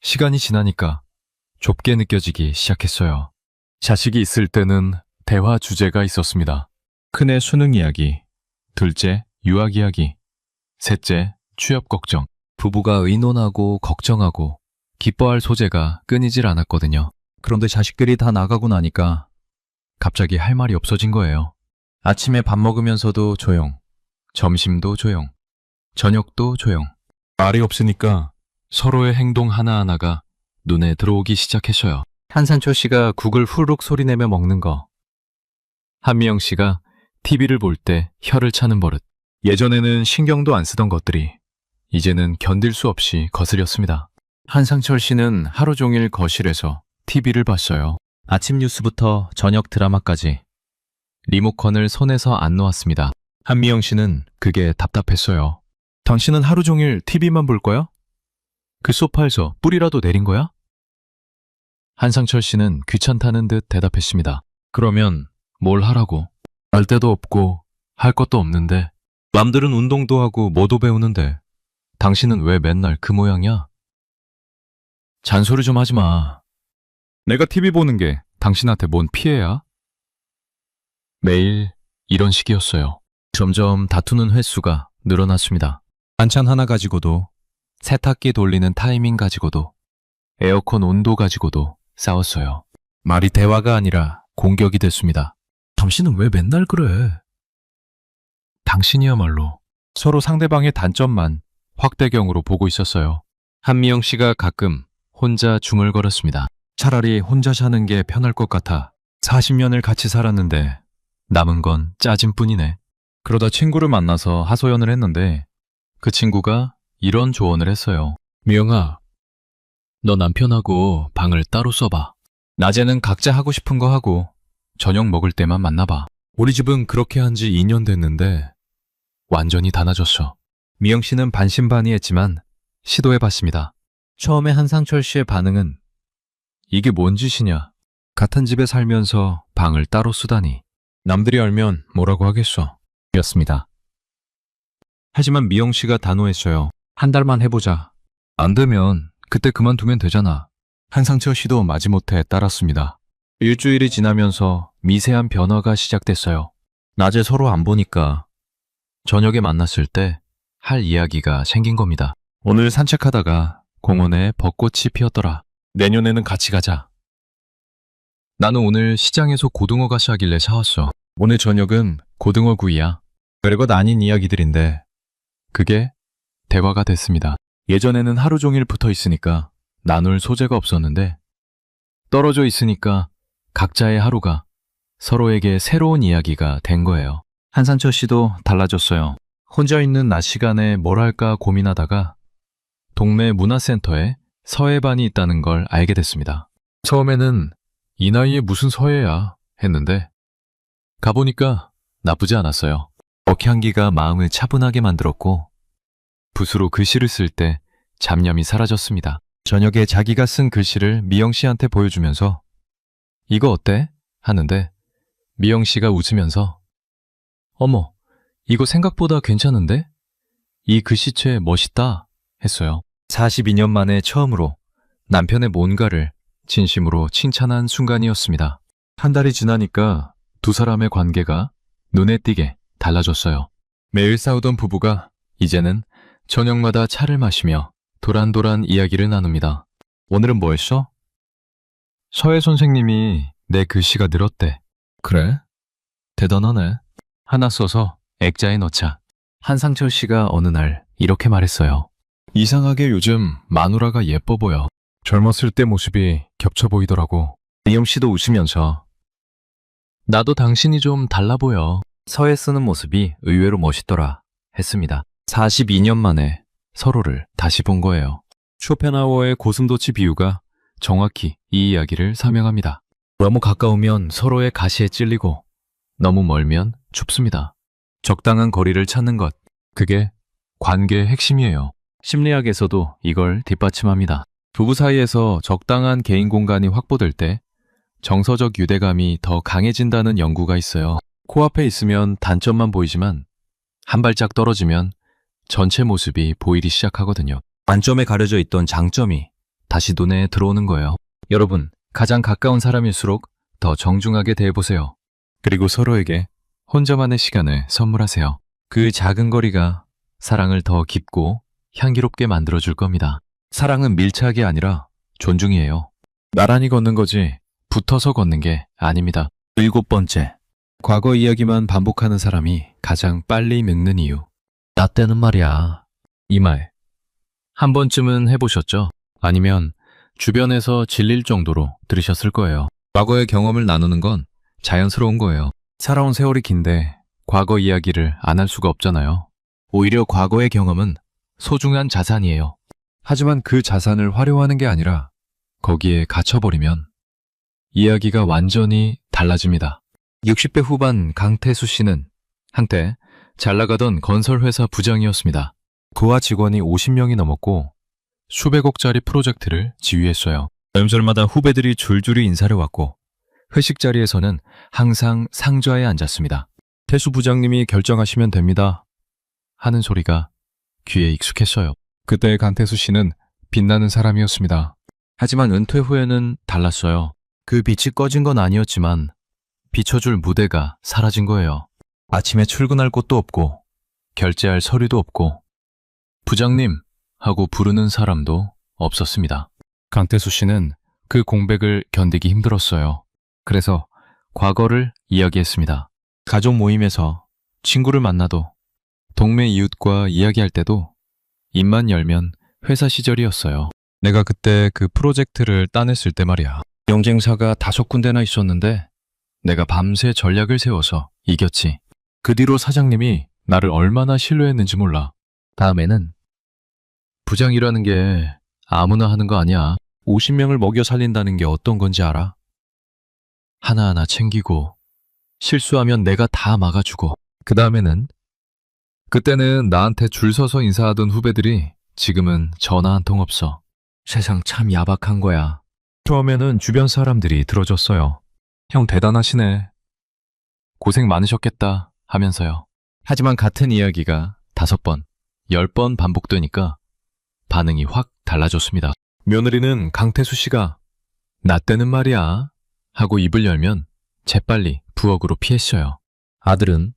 시간이 지나니까 좁게 느껴지기 시작했어요. 자식이 있을 때는 대화 주제가 있었습니다. 큰애 수능 이야기, 둘째 유학 이야기, 셋째 취업 걱정. 부부가 의논하고 걱정하고 기뻐할 소재가 끊이질 않았거든요. 그런데 자식들이 다 나가고 나니까 갑자기 할 말이 없어진 거예요. 아침에 밥 먹으면서도 조용, 점심도 조용, 저녁도 조용. 말이 없으니까 서로의 행동 하나하나가 눈에 들어오기 시작했어요. 한산철 씨가 국을 후룩 소리내며 먹는 거, 한미영 씨가 TV를 볼 때 혀를 차는 버릇. 예전에는 신경도 안 쓰던 것들이 이제는 견딜 수 없이 거스렸습니다. 한상철 씨는 하루 종일 거실에서 TV를 봤어요. 아침 뉴스부터 저녁 드라마까지 리모컨을 손에서 안 놓았습니다. 한미영 씨는 그게 답답했어요. 당신은 하루 종일 TV만 볼 거야? 그 소파에서 뿌리라도 내린 거야? 한상철 씨는 귀찮다는 듯 대답했습니다. 그러면 뭘 하라고? 할 데도 없고 할 것도 없는데 남들은 운동도 하고 뭐도 배우는데 당신은 왜 맨날 그 모양이야? 잔소리 좀 하지 마. 내가 TV 보는 게 당신한테 뭔 피해야? 매일 이런 식이었어요. 점점 다투는 횟수가 늘어났습니다. 반찬 하나 가지고도, 세탁기 돌리는 타이밍 가지고도, 에어컨 온도 가지고도 싸웠어요. 말이 대화가 아니라 공격이 됐습니다. 당신은 왜 맨날 그래? 당신이야말로 서로 상대방의 단점만 확대경으로 보고 있었어요. 한미영 씨가 가끔 혼자 중얼거렸습니다. 차라리 혼자 사는 게 편할 것 같아. 40년을 같이 살았는데 남은 건 짜증뿐이네. 그러다 친구를 만나서 하소연을 했는데 그 친구가 이런 조언을 했어요. 미영아, 너 남편하고 방을 따로 써봐. 낮에는 각자 하고 싶은 거 하고 저녁 먹을 때만 만나봐. 우리 집은 그렇게 한 지 2년 됐는데 완전히 달라졌어. 미영 씨는 반신반의했지만 시도해봤습니다. 처음에 한상철 씨의 반응은 이게 뭔 짓이냐. 같은 집에 살면서 방을 따로 쓰다니. 남들이 알면 뭐라고 하겠어. 였습니다. 하지만 미영 씨가 단호했어요. 한 달만 해보자. 안 되면 그때 그만두면 되잖아. 한상철 씨도 마지못해 따랐습니다. 일주일이 지나면서 미세한 변화가 시작됐어요. 낮에 서로 안 보니까 저녁에 만났을 때 할 이야기가 생긴 겁니다. 오늘 산책하다가 공원에 벚꽃이 피었더라. 내년에는 같이 가자. 나는 오늘 시장에서 고등어가 싸길래 사왔어. 오늘 저녁은 고등어 구이야. 별것 아닌 이야기들인데 그게 대화가 됐습니다. 예전에는 하루 종일 붙어 있으니까 나눌 소재가 없었는데 떨어져 있으니까 각자의 하루가 서로에게 새로운 이야기가 된 거예요. 한산철 씨도 달라졌어요. 혼자 있는 낮 시간에 뭘 할까 고민하다가 동네 문화센터에 서예반이 있다는 걸 알게 됐습니다. 처음에는 이 나이에 무슨 서예야 했는데 가보니까 나쁘지 않았어요. 벽향기가 마음을 차분하게 만들었고 붓으로 글씨를 쓸 때 잡념이 사라졌습니다. 저녁에 자기가 쓴 글씨를 미영 씨한테 보여주면서 이거 어때? 하는데 미영 씨가 웃으면서 어머, 이거 생각보다 괜찮은데? 이 글씨체 멋있다 했어요. 42년 만에 처음으로 남편의 뭔가를 진심으로 칭찬한 순간이었습니다. 한 달이 지나니까 두 사람의 관계가 눈에 띄게 달라졌어요. 매일 싸우던 부부가 이제는 저녁마다 차를 마시며 도란도란 이야기를 나눕니다. 오늘은 뭐 했어? 서예 선생님이 내 글씨가 늘었대. 그래? 대단하네. 하나 써서 액자에 넣자. 한상철 씨가 어느 날 이렇게 말했어요. 이상하게 요즘 마누라가 예뻐 보여. 젊었을 때 모습이 겹쳐 보이더라고. 미영 씨도 웃으면서 나도 당신이 좀 달라 보여. 서예 쓰는 모습이 의외로 멋있더라 했습니다. 42년 만에 서로를 다시 본 거예요. 쇼펜하우어의 고슴도치 비유가 정확히 이 이야기를 설명합니다. 너무 가까우면 서로의 가시에 찔리고 너무 멀면 춥습니다. 적당한 거리를 찾는 것, 그게 관계의 핵심이에요. 심리학에서도 이걸 뒷받침합니다. 부부 사이에서 적당한 개인 공간이 확보될 때 정서적 유대감이 더 강해진다는 연구가 있어요. 코앞에 있으면 단점만 보이지만 한 발짝 떨어지면 전체 모습이 보이기 시작하거든요. 만점에 가려져 있던 장점이 다시 눈에 들어오는 거예요. 여러분, 가장 가까운 사람일수록 더 정중하게 대해보세요. 그리고 서로에게 혼자만의 시간을 선물하세요. 그 작은 거리가 사랑을 더 깊고 향기롭게 만들어줄 겁니다. 사랑은 밀착이 아니라 존중이에요. 나란히 걷는 거지 붙어서 걷는 게 아닙니다. 7번째, 과거 이야기만 반복하는 사람이 가장 빨리 늙는 이유. 나 때는 말이야. 이 말 한 번쯤은 해보셨죠? 아니면 주변에서 질릴 정도로 들으셨을 거예요. 과거의 경험을 나누는 건 자연스러운 거예요. 살아온 세월이 긴데 과거 이야기를 안 할 수가 없잖아요. 오히려 과거의 경험은 소중한 자산이에요. 하지만 그 자산을 활용하는 게 아니라 거기에 갇혀버리면 이야기가 완전히 달라집니다. 60대 후반 강태수 씨는 한때 잘 나가던 건설회사 부장이었습니다. 그와 직원이 50명이 넘었고 수백억짜리 프로젝트를 지휘했어요. 명절마다 후배들이 줄줄이 인사를 왔고 회식 자리에서는 항상 상좌에 앉았습니다. 태수 부장님이 결정하시면 됩니다 하는 소리가 귀에 익숙했어요. 그때 강태수 씨는 빛나는 사람이었습니다. 하지만 은퇴 후에는 달랐어요. 그 빛이 꺼진 건 아니었지만 비춰줄 무대가 사라진 거예요. 아침에 출근할 곳도 없고 결제할 서류도 없고 부장님 하고 부르는 사람도 없었습니다. 강태수 씨는 그 공백을 견디기 힘들었어요. 그래서 과거를 이야기했습니다. 가족 모임에서 친구를 만나도 동네 이웃과 이야기할 때도 입만 열면 회사 시절이었어요. 내가 그때 그 프로젝트를 따냈을 때 말이야. 경쟁사가 5군데나 있었는데 내가 밤새 전략을 세워서 이겼지. 그 뒤로 사장님이 나를 얼마나 신뢰했는지 몰라. 다음에는 부장이라는 게 아무나 하는 거 아니야. 50명을 먹여 살린다는 게 어떤 건지 알아? 하나하나 챙기고 실수하면 내가 다 막아주고 그 다음에는 그때는 나한테 줄 서서 인사하던 후배들이 지금은 전화 한 통 없어. 세상 참 야박한 거야. 처음에는 주변 사람들이 들어줬어요. 형 대단하시네. 고생 많으셨겠다 하면서요. 하지만 같은 이야기가 5번, 10번 반복되니까 반응이 확 달라졌습니다. 며느리는 강태수 씨가 나 때는 말이야 하고 입을 열면 재빨리 부엌으로 피했어요. 아들은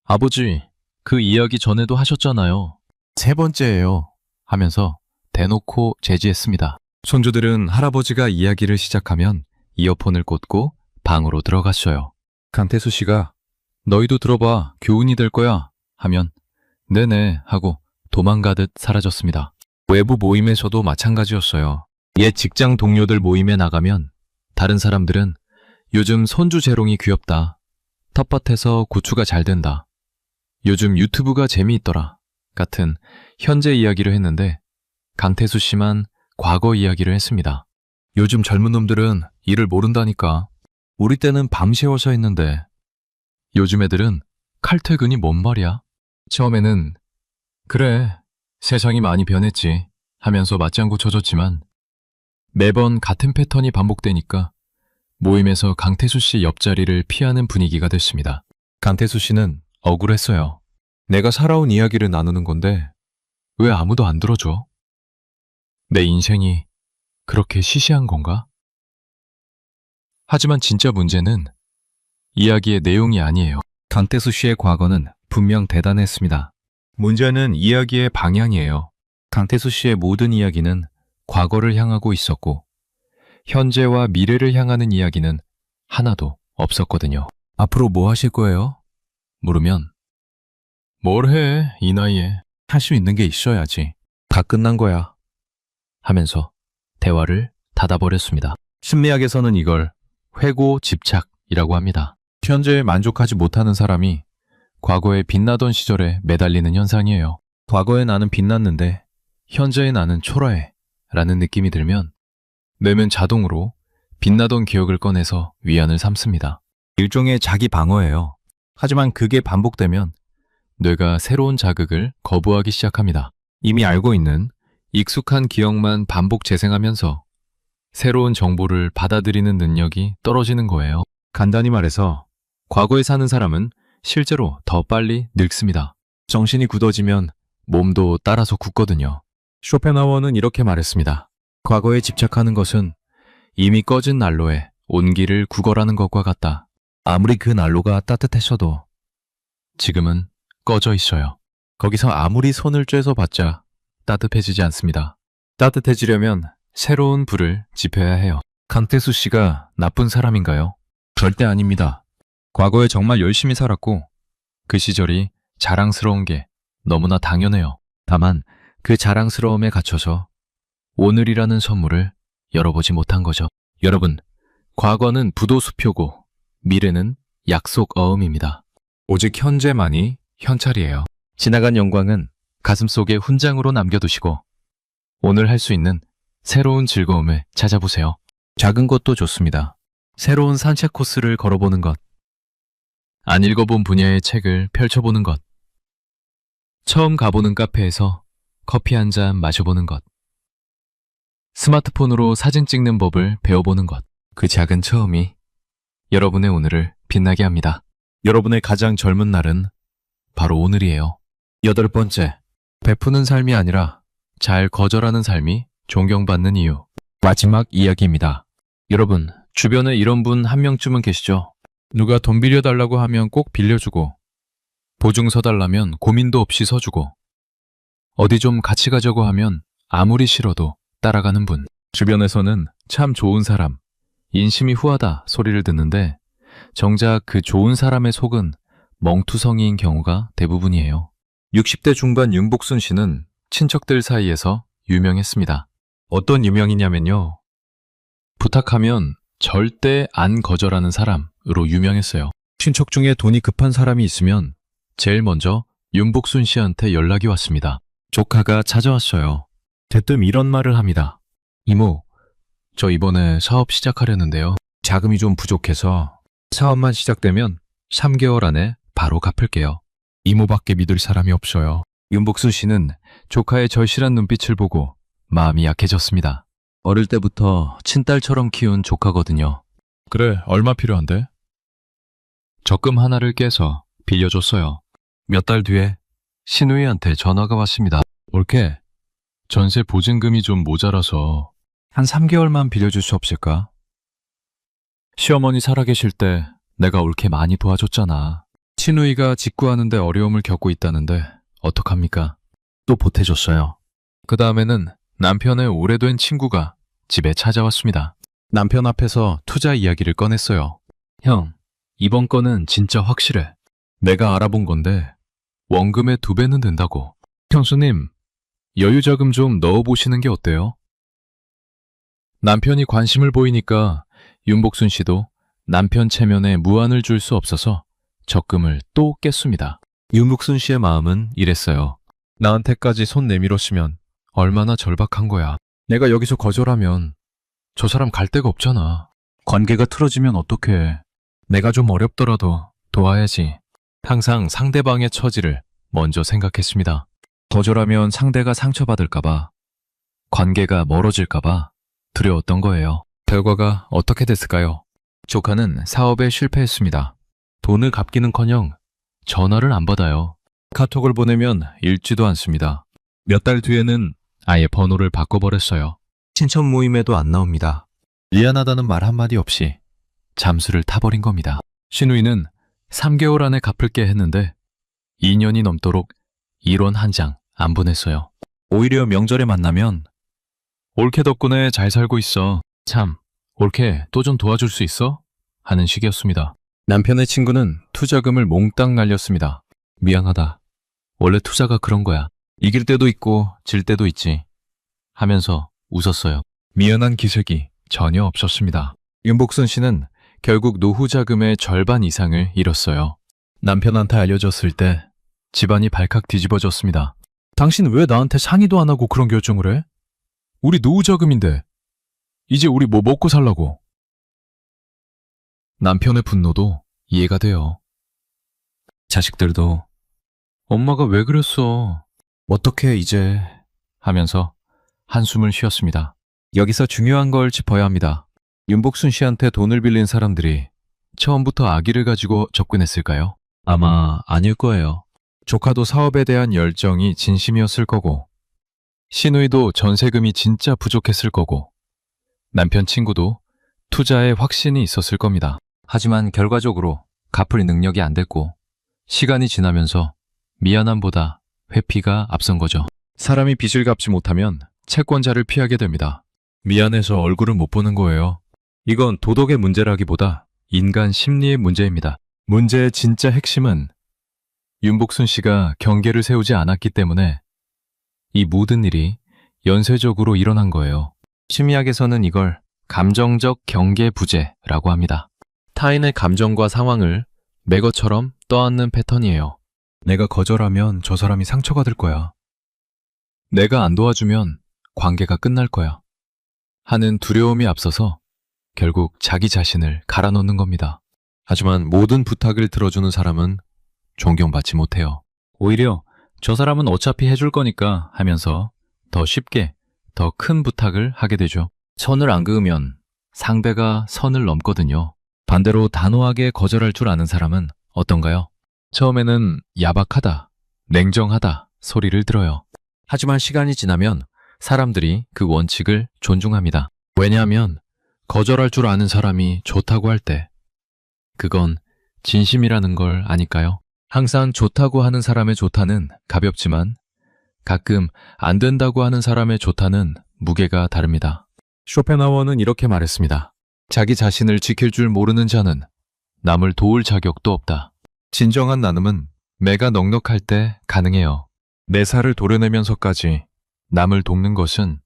아버지, 그 이야기 전에도 하셨잖아요. 세 번째예요 하면서 대놓고 제지했습니다. 손주들은 할아버지가 이야기를 시작하면 이어폰을 꽂고 방으로 들어갔어요. 강태수 씨가 너희도 들어봐, 교훈이 될 거야 하면 네네 하고 도망가듯 사라졌습니다. 외부 모임에서도 마찬가지였어요. 옛 직장 동료들 모임에 나가면 다른 사람들은 요즘 손주 재롱이 귀엽다. 텃밭에서 고추가 잘 된다. 요즘 유튜브가 재미있더라. 같은 현재 이야기를 했는데 강태수 씨만 과거 이야기를 했습니다. 요즘 젊은 놈들은 일을 모른다니까. 우리 때는 밤 새워서 했는데 요즘 애들은 칼퇴근이 뭔 말이야? 처음에는 그래, 세상이 많이 변했지 하면서 맞장구 쳐줬지만 매번 같은 패턴이 반복되니까 모임에서 강태수 씨 옆자리를 피하는 분위기가 됐습니다. 강태수 씨는 억울했어요. 내가 살아온 이야기를 나누는 건데 왜 아무도 안 들어줘? 내 인생이 그렇게 시시한 건가? 하지만 진짜 문제는 이야기의 내용이 아니에요. 강태수 씨의 과거는 분명 대단했습니다. 문제는 이야기의 방향이에요. 강태수 씨의 모든 이야기는 과거를 향하고 있었고 현재와 미래를 향하는 이야기는 하나도 없었거든요. 앞으로 뭐 하실 거예요? 물으면 뭘 해, 이 나이에. 할 수 있는 게 있어야지. 다 끝난 거야. 하면서 대화를 닫아버렸습니다. 심리학에서는 이걸 회고 집착이라고 합니다. 현재에 만족하지 못하는 사람이 과거에 빛나던 시절에 매달리는 현상이에요. 과거에 나는 빛났는데 현재의 나는 초라해 라는 느낌이 들면 뇌는 자동으로 빛나던 기억을 꺼내서 위안을 삼습니다. 일종의 자기 방어예요. 하지만 그게 반복되면 뇌가 새로운 자극을 거부하기 시작합니다. 이미 알고 있는 익숙한 기억만 반복 재생하면서 새로운 정보를 받아들이는 능력이 떨어지는 거예요. 간단히 말해서 과거에 사는 사람은 실제로 더 빨리 늙습니다. 정신이 굳어지면 몸도 따라서 굳거든요. 쇼펜하워는 이렇게 말했습니다. 과거에 집착하는 것은 이미 꺼진 난로에 온기를 구걸하는 것과 같다. 아무리 그 난로가 따뜻했어도 지금은 꺼져 있어요. 거기서 아무리 손을 쬐서 봤자 따뜻해지지 않습니다. 따뜻해지려면 새로운 불을 지펴야 해요. 강태수 씨가 나쁜 사람인가요? 절대 아닙니다. 과거에 정말 열심히 살았고 그 시절이 자랑스러운 게 너무나 당연해요. 다만 그 자랑스러움에 갇혀서 오늘이라는 선물을 열어보지 못한 거죠. 여러분, 과거는 부도수표고 미래는 약속 어음입니다. 오직 현재만이 현찰이에요. 지나간 영광은 가슴속에 훈장으로 남겨두시고 오늘 할 수 있는 새로운 즐거움을 찾아보세요. 작은 것도 좋습니다. 새로운 산책 코스를 걸어보는 것, 안 읽어본 분야의 책을 펼쳐보는 것, 처음 가보는 카페에서 커피 한 잔 마셔보는 것, 스마트폰으로 사진 찍는 법을 배워보는 것, 그 작은 처음이 여러분의 오늘을 빛나게 합니다. 여러분의 가장 젊은 날은 바로 오늘이에요. 8번째, 베푸는 삶이 아니라 잘 거절하는 삶이 존경받는 이유. 마지막 이야기입니다. 여러분, 주변에 이런 분 한 명쯤은 계시죠? 누가 돈 빌려달라고 하면 꼭 빌려주고, 보증 서달라면 고민도 없이 서주고, 어디 좀 같이 가자고 하면 아무리 싫어도 따라가는 분. 주변에서는 참 좋은 사람, 인심이 후하다 소리를 듣는데 정작 그 좋은 사람의 속은 멍투성이인 경우가 대부분이에요. 60대 중반 윤복순 씨는 친척들 사이에서 유명했습니다. 어떤 유명이냐면요. 부탁하면 절대 안 거절하는 사람으로 유명했어요. 친척 중에 돈이 급한 사람이 있으면 제일 먼저 윤복순 씨한테 연락이 왔습니다. 조카가 찾아왔어요. 대뜸 이런 말을 합니다. 이모, 저 이번에 사업 시작하려는데요. 자금이 좀 부족해서 사업만 시작되면 3개월 안에 바로 갚을게요. 이모밖에 믿을 사람이 없어요. 윤복순 씨는 조카의 절실한 눈빛을 보고 마음이 약해졌습니다. 어릴 때부터 친딸처럼 키운 조카거든요. 그래, 얼마 필요한데? 적금 하나를 깨서 빌려줬어요. 몇 달 뒤에 신우이한테 전화가 왔습니다. 올케, 전세 보증금이 좀 모자라서 한 3개월만 빌려줄 수 없을까? 시어머니 살아계실 때 내가 옳게 많이 도와줬잖아. 친우이가 직구하는데 어려움을 겪고 있다는데 어떡합니까? 또 보태줬어요. 그 다음에는 남편의 오래된 친구가 집에 찾아왔습니다. 남편 앞에서 투자 이야기를 꺼냈어요. 형, 이번 건은 진짜 확실해. 내가 알아본 건데 원금의 2배는 된다고. 형수님, 여유자금 좀 넣어보시는 게 어때요? 남편이 관심을 보이니까 윤복순 씨도 남편 체면에 무안을 줄 수 없어서 적금을 또 깼습니다. 윤복순 씨의 마음은 이랬어요. 나한테까지 손 내밀었으면 얼마나 절박한 거야. 내가 여기서 거절하면 저 사람 갈 데가 없잖아. 관계가 틀어지면 어떡해. 내가 좀 어렵더라도 도와야지. 항상 상대방의 처지를 먼저 생각했습니다. 거절하면 상대가 상처받을까봐, 관계가 멀어질까봐 두려웠던 거예요. 결과가 어떻게 됐을까요? 조카는 사업에 실패했습니다. 돈을 갚기는커녕 전화를 안 받아요. 카톡을 보내면 읽지도 않습니다. 몇 달 뒤에는 아예 번호를 바꿔버렸어요. 친척 모임에도 안 나옵니다. 미안하다는 말 한마디 없이 잠수를 타버린 겁니다. 신우이는 3개월 안에 갚을게 했는데 2년이 넘도록 1원 한 장 안 보냈어요. 오히려 명절에 만나면 올케 덕분에 잘 살고 있어. 참, 올케 또 좀 도와줄 수 있어? 하는 식이었습니다. 남편의 친구는 투자금을 몽땅 날렸습니다. 미안하다. 원래 투자가 그런 거야. 이길 때도 있고 질 때도 있지. 하면서 웃었어요. 미안한 기색이 전혀 없었습니다. 윤복순 씨는 결국 노후 자금의 절반 이상을 잃었어요. 남편한테 알려졌을 때 집안이 발칵 뒤집어졌습니다. 당신 왜 나한테 상의도 안 하고 그런 결정을 해? 우리 노후 자금인데 이제 우리 뭐 먹고 살라고. 남편의 분노도 이해가 돼요. 자식들도 엄마가 왜 그랬어? 어떻게 이제 하면서 한숨을 쉬었습니다. 여기서 중요한 걸 짚어야 합니다. 윤복순 씨한테 돈을 빌린 사람들이 처음부터 악의를 가지고 접근했을까요? 아마 아닐 거예요. 조카도 사업에 대한 열정이 진심이었을 거고, 신우이도 전세금이 진짜 부족했을 거고, 남편 친구도 투자에 확신이 있었을 겁니다. 하지만 결과적으로 갚을 능력이 안 됐고, 시간이 지나면서 미안함보다 회피가 앞선 거죠. 사람이 빚을 갚지 못하면 채권자를 피하게 됩니다. 미안해서 얼굴을 못 보는 거예요. 이건 도덕의 문제라기보다 인간 심리의 문제입니다. 문제의 진짜 핵심은 윤복순 씨가 경계를 세우지 않았기 때문에 이 모든 일이 연쇄적으로 일어난 거예요. 심리학에서는 이걸 감정적 경계 부재라고 합니다. 타인의 감정과 상황을 매거처럼 떠안는 패턴이에요. 내가 거절하면 저 사람이 상처받을 거야. 내가 안 도와주면 관계가 끝날 거야. 하는 두려움이 앞서서 결국 자기 자신을 갈아넣는 겁니다. 하지만 모든 부탁을 들어주는 사람은 존경받지 못해요. 오히려 저 사람은 어차피 해줄 거니까 하면서 더 쉽게 더 큰 부탁을 하게 되죠. 선을 안 그으면 상대가 선을 넘거든요. 반대로 단호하게 거절할 줄 아는 사람은 어떤가요? 처음에는 야박하다, 냉정하다 소리를 들어요. 하지만 시간이 지나면 사람들이 그 원칙을 존중합니다. 왜냐하면 거절할 줄 아는 사람이 좋다고 할 때 그건 진심이라는 걸 아니까요. 항상 좋다고 하는 사람의 좋다는 가볍지만 가끔 안 된다고 하는 사람의 좋다는 무게가 다릅니다. 쇼펜하워는 이렇게 말했습니다. 자기 자신을 지킬 줄 모르는 자는 남을 도울 자격도 없다. 진정한 나눔은 매가 넉넉할 때 가능해요. 내 살을 도려내면서까지 남을 돕는 것은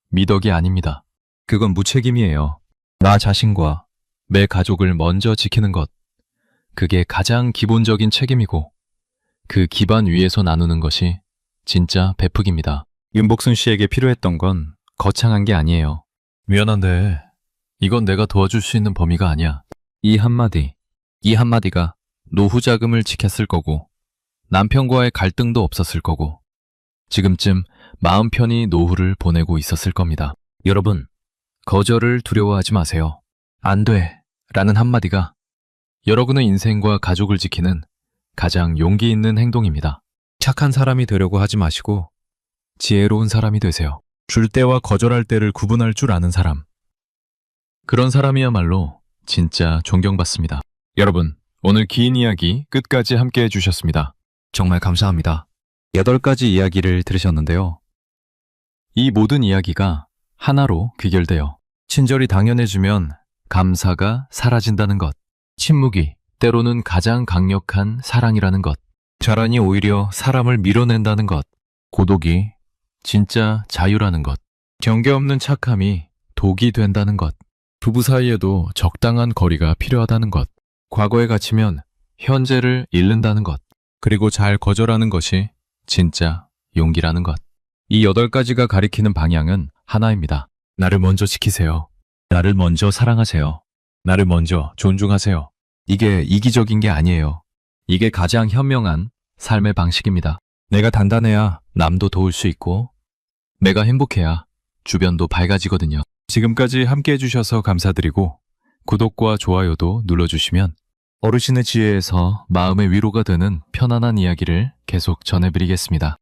미덕이 아닙니다. 그건 무책임이에요. 나 자신과 내 가족을 먼저 지키는 것. 그게 가장 기본적인 책임이고 그 기반 위에서 나누는 것이 진짜 배프기입니다. 윤복순 씨에게 필요했던 건 거창한 게 아니에요. 미안한데 이건 내가 도와줄 수 있는 범위가 아니야. 이 한마디가 노후 자금을 지켰을 거고 남편과의 갈등도 없었을 거고 지금쯤 마음 편히 노후를 보내고 있었을 겁니다. 여러분, 거절을 두려워하지 마세요. 안 돼 라는 한마디가 여러분의 인생과 가족을 지키는 가장 용기 있는 행동입니다. 착한 사람이 되려고 하지 마시고 지혜로운 사람이 되세요. 줄 때와 거절할 때를 구분할 줄 아는 사람. 그런 사람이야말로 진짜 존경받습니다. 여러분, 오늘 긴 이야기 끝까지 함께 해주셨습니다. 정말 감사합니다. 8가지 이야기를 들으셨는데요. 이 모든 이야기가 하나로 귀결되어 친절이 당연해지면 감사가 사라진다는 것, 침묵이 때로는 가장 강력한 사랑이라는 것, 자란이 오히려 사람을 밀어낸다는 것, 고독이 진짜 자유라는 것, 경계 없는 착함이 독이 된다는 것, 부부 사이에도 적당한 거리가 필요하다는 것, 과거에 갇히면 현재를 잃는다는 것, 그리고 잘 거절하는 것이 진짜 용기라는 것. 이 8가지가 가리키는 방향은 하나입니다. 나를 먼저 지키세요. 나를 먼저 사랑하세요. 나를 먼저 존중하세요. 이게 이기적인 게 아니에요. 이게 가장 현명한 삶의 방식입니다. 내가 단단해야 남도 도울 수 있고, 내가 행복해야 주변도 밝아지거든요. 지금까지 함께 해주셔서 감사드리고, 구독과 좋아요도 눌러주시면 어르신의 지혜에서 마음의 위로가 되는 편안한 이야기를 계속 전해드리겠습니다.